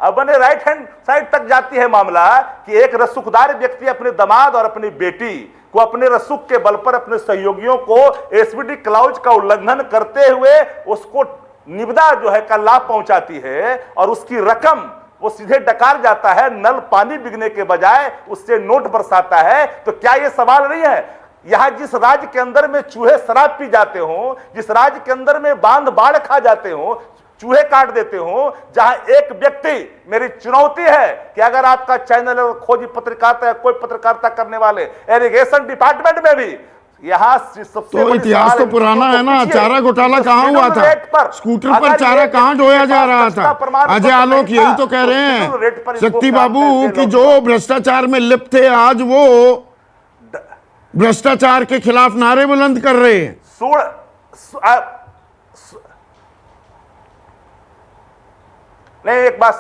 अपने राइट हैंड साइड तक जाती है मामला कि एक रसूखदार व्यक्ति अपने दामाद और अपनी बेटी को अपने रसूख के बल पर अपने सहयोगियों को एसबीडी क्लॉज का उल्लंघन करते हुए उसको निविदा जो है का लाभ पहुंचाती है और उसकी रकम वो सीधे डकार जाता है, नल पानी बिकने के बजाय उससे नोट बरसाता है। तो क्या ये सवाल नहीं है, यहां जिस राज्य के अंदर में चूहे शराब पी जाते हो, जिस राज्य के अंदर में बांध बाढ़ खा जाते हो, चूहे काट देते हो, जहां एक व्यक्ति, मेरी चुनौती है कि अगर आपका चैनल और खोजी पत्रकारिता या कोई पत्रकारिता करने वाले इरिगेशन डिपार्टमेंट में भी यहाँ सबसे तो इतिहास तो पुराना है ना, चारा घोटाला कहाँ हुआ था, स्कूटर पर चारा कहाँ ढोया जा रहा था। अजय आलोक यही तो कह रहे हैं शक्ति बाबू कि जो भ्रष्टाचार में लिप्त थे आज वो भ्रष्टाचार के खिलाफ नारे बुलंद कर रहे हैं। नहीं, एक बात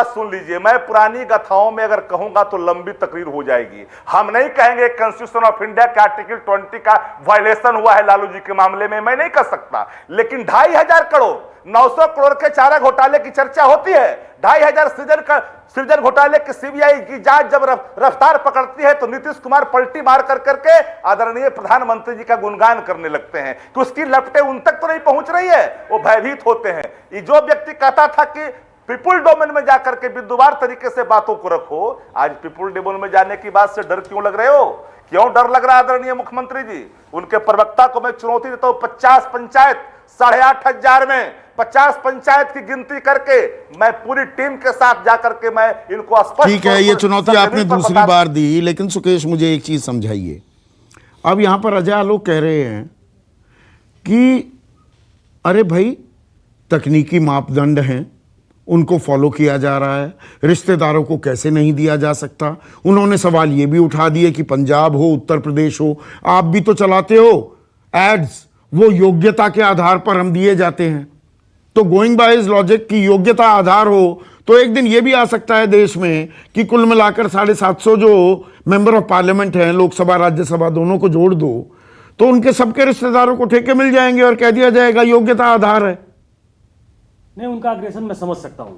सुन लीजिए, मैं पुरानी कथाओं में अगर कहूंगा तो लंबी तकरीर हो जाएगी। हम नहीं कहेंगे कॉन्स्टिट्यूशन ऑफ इंडिया का आर्टिकल 20 का वायलेशन हुआ है लालू जी के मामले में, मैं नहीं कर सकता, लेकिन 2,500 करोड़ 900 करोड़ के चारा घोटाले की चर्चा होती है। 2,500 सृजन घोटाले की सीबीआई की जांच जब रफ्तार पकड़ती है तो नीतीश कुमार पलटी मार करके आदरणीय प्रधानमंत्री जी का गुणगान करने लगते हैं कि उसकी लपटें उन तक तो नहीं पहुंच रही है, वो भयभीत होते हैं। ये जो व्यक्ति कहता था कि पीपुल डोमेन में जाकर के विद्युवार तरीके से बातों को रखो, आज पीपुल डोमेन में जाने की बात से डर क्यों लग रहे हो? क्यों डर लग रहा है आदरणीय मुख्यमंत्री जी? उनके प्रवक्ता को मैं चुनौती देता हूं, 50 पंचायत 8,500 में 50 पंचायत की गिनती करके मैं पूरी टीम के साथ जाकर के मैं इनको स्पष्ट, ठीक है, ये चुनौती आपने दूसरी बार दी, लेकिन सुकेश मुझे एक चीज समझाइए। अब यहां पर अजय आलोक कह रहे हैं कि अरे भाई तकनीकी मापदंड हैं, उनको फॉलो किया जा रहा है, रिश्तेदारों को कैसे नहीं दिया जा सकता। उन्होंने सवाल ये भी उठा दिए कि पंजाब हो, उत्तर प्रदेश हो, आप भी तो चलाते हो एड्स, वो योग्यता के आधार पर हम दिए जाते हैं। तो गोइंग बाय हिज लॉजिक की योग्यता आधार हो तो एक दिन यह भी आ सकता है देश में कि कुल मिलाकर 750 जो मेंबर ऑफ पार्लियामेंट हैं, लोकसभा राज्यसभा दोनों को जोड़ दो तो उनके सबके रिश्तेदारों को ठेके मिल जाएंगे और कह दिया जाएगा योग्यता आधार है। नहीं, उनका अग्रेशन मैं समझ सकता हूं,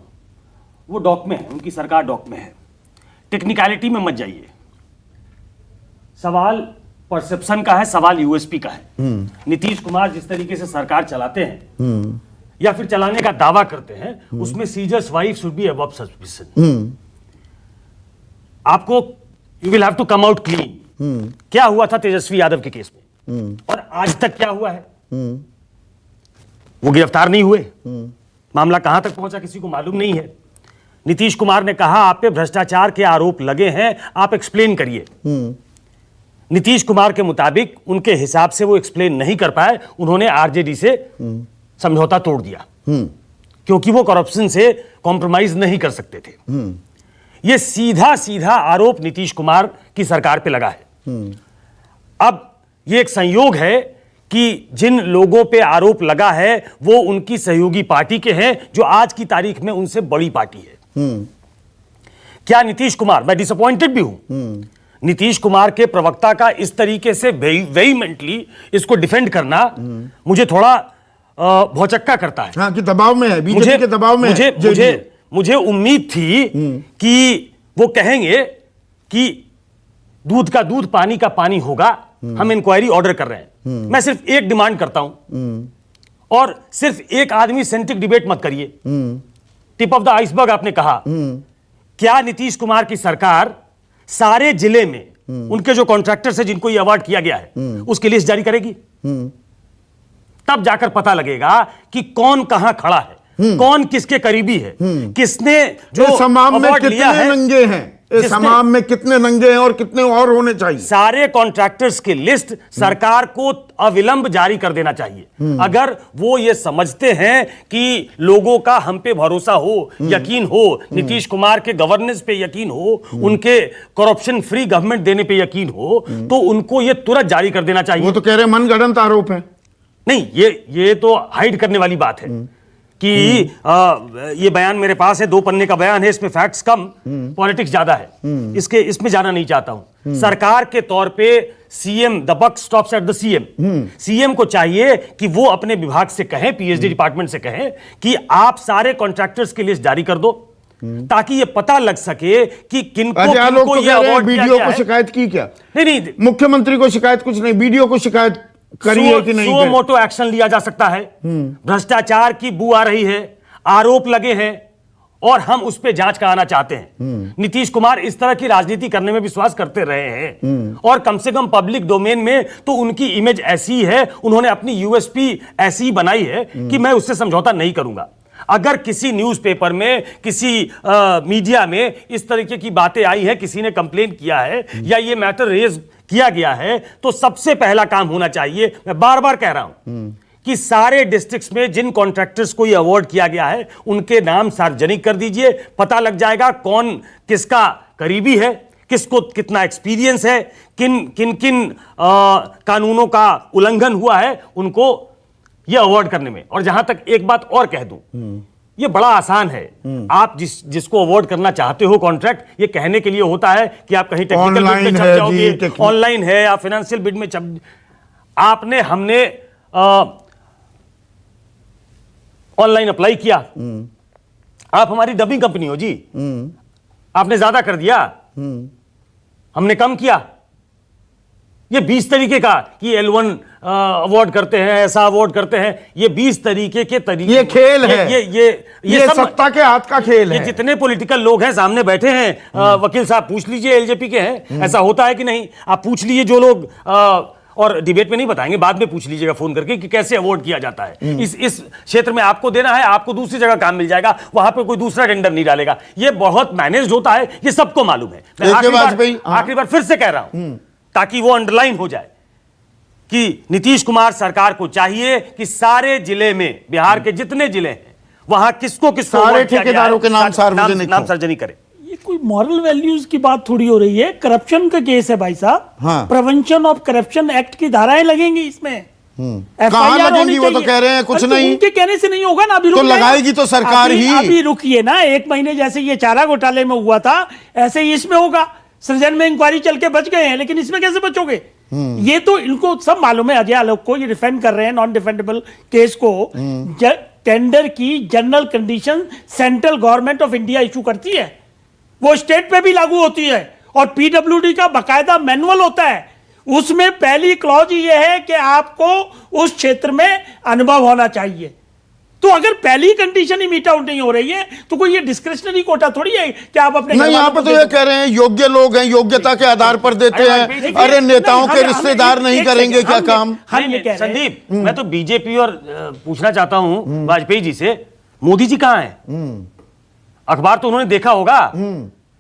वो डॉक में है, उनकी सरकार डॉक में है, टेक्निकलिटी में मत जाइए। सवाल परसेप्शन का है, सवाल यूएसपी का है। नीतीश कुमार जिस तरीके से सरकार चलाते हैं या फिर चलाने का दावा करते हैं, उसमें Caesar's wife should be above suspicion. आपको you will have to come out clean. क्या हुआ था तेजस्वी यादव के केस में और आज तक क्या हुआ है? वो गिरफ्तार नहीं हुए, मामला कहां तक पहुंचा किसी को मालूम नहीं है। नीतीश कुमार ने कहा आप पे भ्रष्टाचार के आरोप लगे हैं, आप एक्सप्लेन करिए। नीतीश कुमार के मुताबिक उनके हिसाब से वो एक्सप्लेन नहीं कर पाए, उन्होंने आरजेडी से समझौता तोड़ दिया क्योंकि वो करप्शन से कॉम्प्रोमाइज नहीं कर सकते थे। ये सीधा सीधा आरोप नीतीश कुमार की सरकार पे लगा है। अब ये एक संयोग है कि जिन लोगों पे आरोप लगा है वो उनकी सहयोगी पार्टी के हैं जो आज की तारीख में उनसे बड़ी पार्टी है। क्या नीतीश कुमार, मैं डिसअपॉइंटेड भी हूं, नीतीश कुमार के प्रवक्ता का इस तरीके से वेहीमेंटली इसको डिफेंड करना मुझे थोड़ा भौचक्का करता है। हाँ, कि दबाव में है, बीजेपी के दबाव में है। मुझे उम्मीद थी कि वो कहेंगे कि दूध का दूध पानी का पानी होगा, हम इंक्वायरी ऑर्डर कर रहे हैं। मैं सिर्फ एक डिमांड करता हूं और सिर्फ एक आदमी सेंट्रिक डिबेट मत करिए। टिप ऑफ द आइसबर्ग आपने कहा, क्या नीतीश कुमार की सरकार सारे जिले में उनके जो कॉन्ट्रैक्टर्स हैं जिनको ये अवार्ड किया गया है उसकी लिस्ट जारी करेगी? तब जाकर पता लगेगा कि कौन कहां खड़ा है, कौन किसके करीबी है, किसने जो समाम में अवार्ड लिया कितने है, नंगे हैं, समाम में कितने नंगे हैं और कितने और होने चाहिए। सारे कॉन्ट्रैक्टर्स की लिस्ट सरकार को अविलंब जारी कर देना चाहिए। अगर वो ये समझते हैं कि लोगों का हम पे भरोसा हो, यकीन हो, नीतीश कुमार के गवर्नेंस पे यकीन हो, उनके करप्शन फ्री गवर्नमेंट देने पे यकीन हो, तो उनको ये तुरंत जारी कर देना चाहिए। वो तो कह रहे हैं मनगढ़ंत आरोप है। नहीं, ये तो हाइड करने वाली बात है कि ये बयान मेरे पास है, 2 पन्ने का बयान है, इसमें फैक्ट्स कम, पॉलिटिक्स ज्यादा है, इसमें जाना नहीं चाहता हूं। सरकार के तौर पे CM, the buck stops at the CM. CM को चाहिए कि वो अपने विभाग से कहें, पीएचडी डिपार्टमेंट से कहें कि आप सारे कॉन्ट्रैक्टर्स की लिस्ट जारी कर दो ताकि ये पता लग सके कि किनको ये अवार्ड वीडियो को शिकायत की क्या? नहीं, मुख्यमंत्री को शिकायत कुछ नहीं, वीडियो को शिकायत करिए कि नहीं? सो मोटो एक्शन लिया जा सकता है। भ्रष्टाचार की बू आ रही है, आरोप लगे हैं और हम उस पर जांच कराना चाहते हैं। नीतीश कुमार इस तरह की राजनीति करने में विश्वास करते रहे हैं और कम से कम पब्लिक डोमेन में तो उनकी इमेज ऐसी है, उन्होंने अपनी यूएसपी ऐसी ही बनाई है कि मैं उससे समझौता नहीं करूंगा। अगर किसी न्यूज़पेपर में, किसी मीडिया में इस तरीके की बातें आई हैं, किसी ने कंप्लेन किया है या ये मैटर रेज किया गया है, तो सबसे पहला काम होना चाहिए, मैं बार बार कह रहा हूं कि सारे डिस्ट्रिक्ट्स में जिन कॉन्ट्रैक्टर्स को ये अवार्ड किया गया है उनके नाम सार्वजनिक कर दीजिए। पता लग जाएगा कौन किसका करीबी है, किसको कितना एक्सपीरियंस है, किन कानूनों का उल्लंघन हुआ है उनको ये अवार्ड करने में। और जहां तक एक बात और कह दूं, ये बड़ा आसान है। आप जिसको अवार्ड करना चाहते हो कॉन्ट्रैक्ट, ये कहने के लिए होता है कि आप कहीं टेक्निकल बिड में छप जाओगे, ऑनलाइन है या फाइनेंशियल बिड में छप। हमने ऑनलाइन अप्लाई किया, आप हमारी डबिंग कंपनी हो जी, आपने ज्यादा कर दिया, हमने कम किया। ये 20 तरीके का कि L1 अवार्ड करते हैं, ऐसा अवार्ड करते हैं, ये 20 तरीके के तरीके, ये खेल है, ये सब सत्ता के हाथ का खेल है। ये जितने पॉलिटिकल लोग हैं सामने बैठे हैं, वकील साहब पूछ लीजिए एलजेपी के हैं, ऐसा होता है कि नहीं? आप पूछ लीजिए जो लोग, और डिबेट में नहीं बताएंगे, बाद में पूछ लीजिएगा फोन करके कि कैसे अवार्ड किया जाता है। इस क्षेत्र में आपको देना है, आपको दूसरी जगह काम मिल जाएगा, वहां पे कोई दूसरा टेंडर नहीं डालेगा। ये बहुत मैनेज्ड होता है, ये सबको मालूम है। मैं आखिरी बार फिर से कह रहा हूं ताकि वो अंडरलाइन हो जाए कि नीतीश कुमार सरकार को चाहिए कि सारे जिले में, बिहार के जितने जिले हैं, वहां किसको सारे ठेकेदारों के नाम सार्वजनिक करे। ये कोई मॉरल वैल्यूज की बात थोड़ी हो रही है, करप्शन का केस है भाई साहब। प्रिवेंशन ऑफ करप्शन एक्ट की धाराएं लगेंगी इसमें। कहाँ लगेंगी? वो तो कह रहे हैं कुछ नहीं। उनके कहने से नहीं होगा ना, अभी तो लगाएगी तो सरकार ही। अभी रुकिए ना, 1 महीने जैसे ये चारा घोटाले में हुआ था ऐसे ही इसमें होगा। सृजन में इंक्वायरी चल के बच गए हैं, लेकिन इसमें कैसे बचोगे? ये तो इनको सब मालूम है। अजय आलोक को ये डिफेंड कर रहे हैं नॉन डिफेंडेबल केस को। टेंडर की general condition central government of India issue करती है, वो स्टेट पे भी लागू होती है, और पीडब्ल्यूडी का बकायदा मैनुअल होता है। उसमें पहली क्लॉज ये है कि आपको उस क्षेत्र में अनुभव होना चाहिए। तो अगर पहली कंडीशन ही मीट आउट नहीं हो रही है तो कोई ये डिस्क्रिशनरी कोटा थोड़ी है कि आप अपने नहीं। यहाँ पे तो ये कह रहे हैं योग्य लोग हैं, योग्यता के आधार पर देते हैं। अरे नेताओं के रिश्तेदार नहीं करेंगे क्या काम? संदीप, मैं तो बीजेपी और पूछना चाहता हूं वाजपेयी जी से, मोदी जी कहाँ हैं? अखबार तो उन्होंने देखा होगा,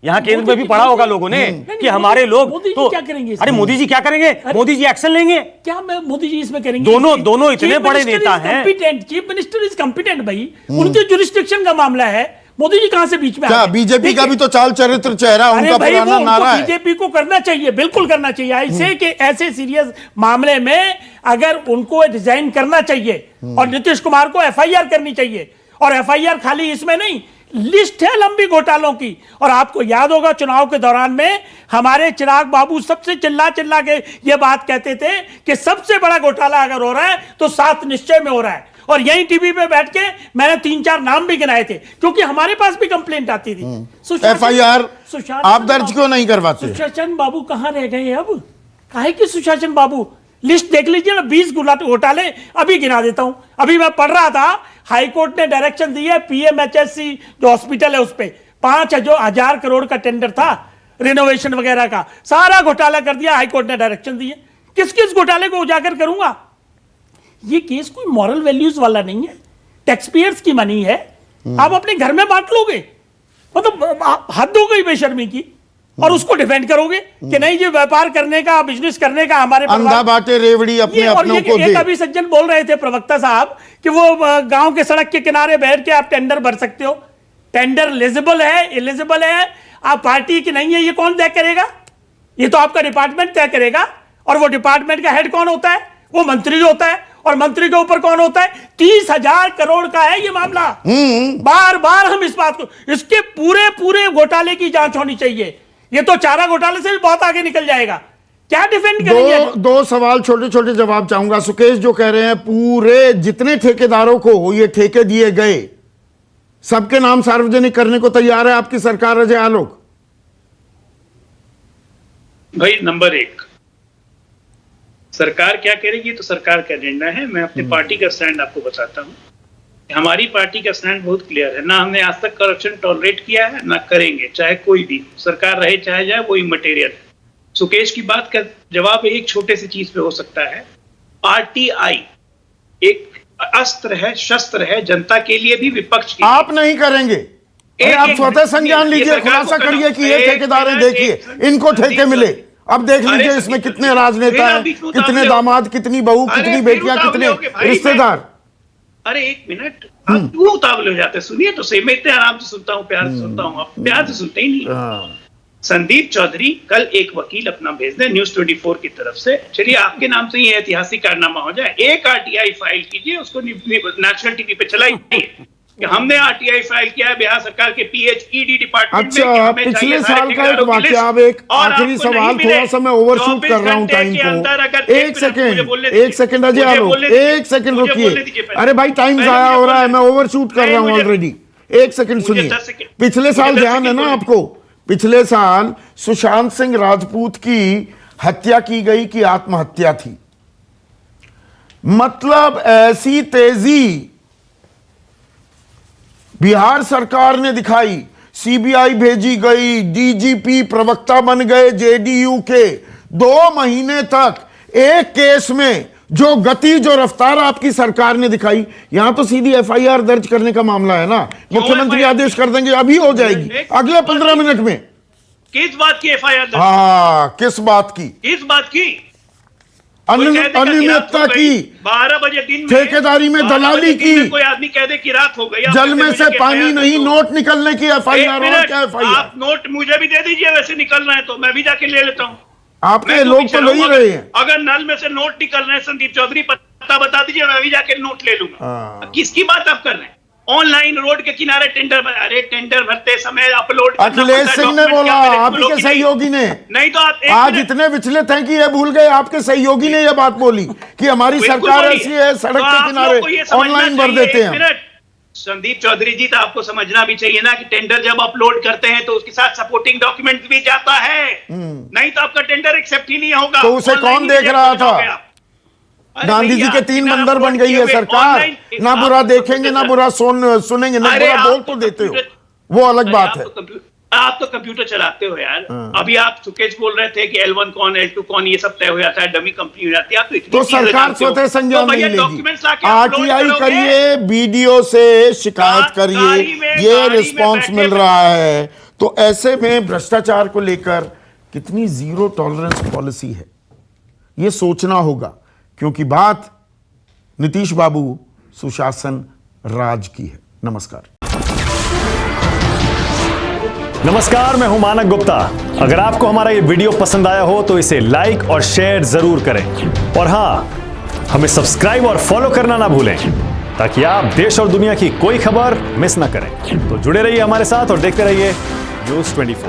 यहाँ केंद्र में भी पढ़ा होगा लोगों ने कि हमारे लोग तो क्या करेंगे? अरे मोदी जी क्या करेंगे? मोदी जी एक्शन लेंगे क्या? मैं मोदी जी इसमें करेंगे? दोनों इतने बड़े नेता हैं। चीफ मिनिस्टर इज कॉम्पिटेंट भाई, उनके जुरिस्डिक्शन का मामला है। मोदी जी कहां से बीच में? क्या बीजेपी का भी तो चाल चरित्र चेहरा उनका पुराना नारा है। बीजेपी को करना चाहिए, बिल्कुल करना चाहिए। ऐसे के ऐसे सीरियस मामले में अगर उनको रिजाइन करना चाहिए और नीतीश कुमार को एफआईआर करनी चाहिए। और एफआईआर खाली इसमें नहीं, लिस्ट है लंबी घोटालों की। और आपको याद होगा चुनाव के दौरान में हमारे चिराग बाबू सबसे चिल्ला के ये बात कहते थे कि सबसे बड़ा घोटाला अगर हो रहा है तो 7 निश्चय में हो रहा है। और यही टीवी पे बैठ के मैंने 3-4 नाम भी गिनाए थे, क्योंकि हमारे पास भी कंप्लेंट आती थी। एफआईआर आप दर्ज क्यों नहीं करवाते? सुशासन बाबू कहां रह गए अब? काहे कि सुशासन बाबू? लिस्ट देख लीजिए ना, 20 घोटाले अभी गिना देता हूं। अभी मैं पढ़ रहा था, हाईकोर्ट ने डायरेक्शन दी है, पीएमएचएससी जो हॉस्पिटल है उस पे 5,000 करोड़ का टेंडर था रिनोवेशन वगैरह का, सारा घोटाला कर दिया। हाईकोर्ट ने डायरेक्शन दी है। किस किस घोटाले को उजागर करूंगा? ये केस कोई मॉरल वैल्यूज वाला नहीं है, टैक्स पेयर्स की मनी है, आप अपने घर में बांट लोगे। मतलब हद हो गई बेशर्मी की। और उसको डिफेंड करोगे कि नहीं जी व्यापार करने का, बिजनेस करने का हमारे अंधा बाटे रेवड़ी अपने अपनों को दे। अभी सज्जन बोल रहे थे प्रवक्ता साहब कि वो गांव के सड़क के किनारे बैठ के आप टेंडर भर सकते हो। टेंडर एलिजिबल है, इलिजिबल है, आप पार्टी की नहीं है, ये कौन तय करेगा? ये तो आपका डिपार्टमेंट तय करेगा। और वो डिपार्टमेंट का हेड कौन होता है? वो मंत्री होता है। और मंत्री के ऊपर कौन होता है? 30,000 करोड़ का है ये मामला। बार बार हम इस बात को, इसके पूरे घोटाले की जांच होनी चाहिए। ये तो चारा घोटाले से भी बहुत आगे निकल जाएगा। क्या डिफेंड करेंगे? दो सवाल छोटे छोटे जवाब चाहूंगा। सुकेश जो कह रहे हैं पूरे जितने ठेकेदारों को ये ठेके दिए गए सबके नाम सार्वजनिक करने को तैयार है आपकी सरकार, अजय आलोक? भाई नंबर 1, सरकार क्या करेगी तो सरकार का निर्णय है। मैं अपनी पार्टी का स्टैंड आपको बताता हूं। हमारी पार्टी का स्टैंड बहुत क्लियर है। ना हमने आज तक करप्शन टॉलरेट किया है, ना करेंगे, चाहे कोई भी सरकार रहे चाहे जाए, वो इमटेरियल है। सुकेश की बात का जवाब एक छोटे सी चीज पे हो सकता है। आरटीआई एक अस्त्र है, शस्त्र है, जनता के लिए भी, विपक्ष के लिए। आप नहीं करेंगे? आप स्वतः संज्ञान लीजिए, खुलासा करिए कि ये ठेकेदार देखिए इनको ठेके मिले। अब देख लीजिए इसमें कितने राजनेता हैं, कितने दामाद, कितनी बहू, कितनी बेटियां, कितने रिश्तेदार। अरे एक मिनट, आप क्यों उतावले हो जाते? सुनिए तो सही, मैं इतने आराम से सुनता हूँ, प्यार से सुनता हूँ, आप प्यार से सुनते ही नहीं। संदीप चौधरी कल एक वकील अपना भेज दे न्यूज 24 की तरफ से, चलिए आपके नाम से ये ऐतिहासिक कारनामा हो जाए, एक आरटीआई फाइल कीजिए, उसको नेशनल टीवी पे चलाइए कि हमने आरटीआई फाइल किया है बिहार सरकार के पीएचईडी डिपार्टमेंट में। अच्छा, पिछले साल का एक वाकया। अब एक आखिरी सवाल, थोड़ा सा मैं ओवरशूट कर रहा हूं टाइम को। एक सेकंड अजय आलोक, एक सेकंड रुकिए। अरे भाई टाइम जाया हो रहा है, मैं ओवरशूट कर रहा हूं ऑलरेडी। एक सेकंड सुनिए। पिछले साल ध्यान है ना आपको? पिछले साल सुशांत सिंह राजपूत की हत्या की गई कि आत्महत्या थी? मतलब ऐसी तेजी बिहार सरकार ने दिखाई, सीबीआई भेजी गई, डीजीपी प्रवक्ता बन गए जेडीयू के। 2 महीने तक एक केस में जो गति, जो रफ्तार आपकी सरकार ने दिखाई, यहां तो सीधी एफआईआर दर्ज करने का मामला है ना। मुख्यमंत्री आदेश कर देंगे, अभी हो जाएगी अगले 15 मिनट में। किस बात की एफआईआर दर्ज? हाँ, किस बात की? किस बात की? अनियमितता की, 12 बजे दिन में ठेकेदारी में दलाली की, कोई आदमी कह दे कि रात हो गई, जल में से पानी नहीं, नोट निकलने की एफआईआर। और क्या एफआईआर? आप नोट मुझे भी दे दीजिए, वैसे निकल रहे हैं तो मैं भी जाके ले लेता हूं। आपके लोग तो ले ही रहे हैं। अगर नल में से नोट निकल रहे हैं संदीप चौधरी, पता बता दीजिए, मैं अभी जाकर नोट ले लूंगा। किसकी बात आप कर रहे हैं? ऑनलाइन रोड के किनारे टेंडर, अरे टेंडर भरते समय अपलोड, अखिलेश सिंह ने बोला, आप ही के सहयोगी ने। नहीं तो आप आज इतने विचलित हैं कि ये भूल गए आपके सहयोगी ने ये बात बोली कि हमारी सरकार ऐसी है, सड़क के किनारे ऑनलाइन भर देते हैं। संदीप चौधरी जी, तो आपको समझना भी चाहिए ना कि टेंडर जब अपलोड करते हैं तो उसके साथ सपोर्टिंग डॉक्यूमेंट भी जाता है, नहीं तो आपका टेंडर एक्सेप्ट ही नहीं होगा। तो उसे कौन देख रहा था? गांधी जी के 3 बंदर बन गई है सरकार, ना बुरा देखेंगे ना बुरा सुनेंगे, ना बुरा बोल तो देते हो, वो अलग बात है। आप तो कंप्यूटर चलाते हो यार। अभी आप सुकेश बोल रहे थे कि L1 कौन L2 कौन ये सब तय हो जाता है, डमी कंपनी हो जाती है। आप तो सरकार स्वतः संज्ञान नहीं लेगी। RTI करिए, BDO से शिकायत करिए, ये रिस्पॉन्स मिल रहा है। तो ऐसे में भ्रष्टाचार को लेकर कितनी जीरो टॉलरेंस पॉलिसी है, ये सोचना होगा, क्योंकि बात नीतीश बाबू सुशासन राज की है। नमस्कार। नमस्कार, मैं हूं मानक गुप्ता। अगर आपको हमारा ये वीडियो पसंद आया हो तो इसे लाइक और शेयर जरूर करें, और हां, हमें सब्सक्राइब और फॉलो करना ना भूलें ताकि आप देश और दुनिया की कोई खबर मिस ना करें। तो जुड़े रहिए हमारे साथ और देखते रहिए News 24।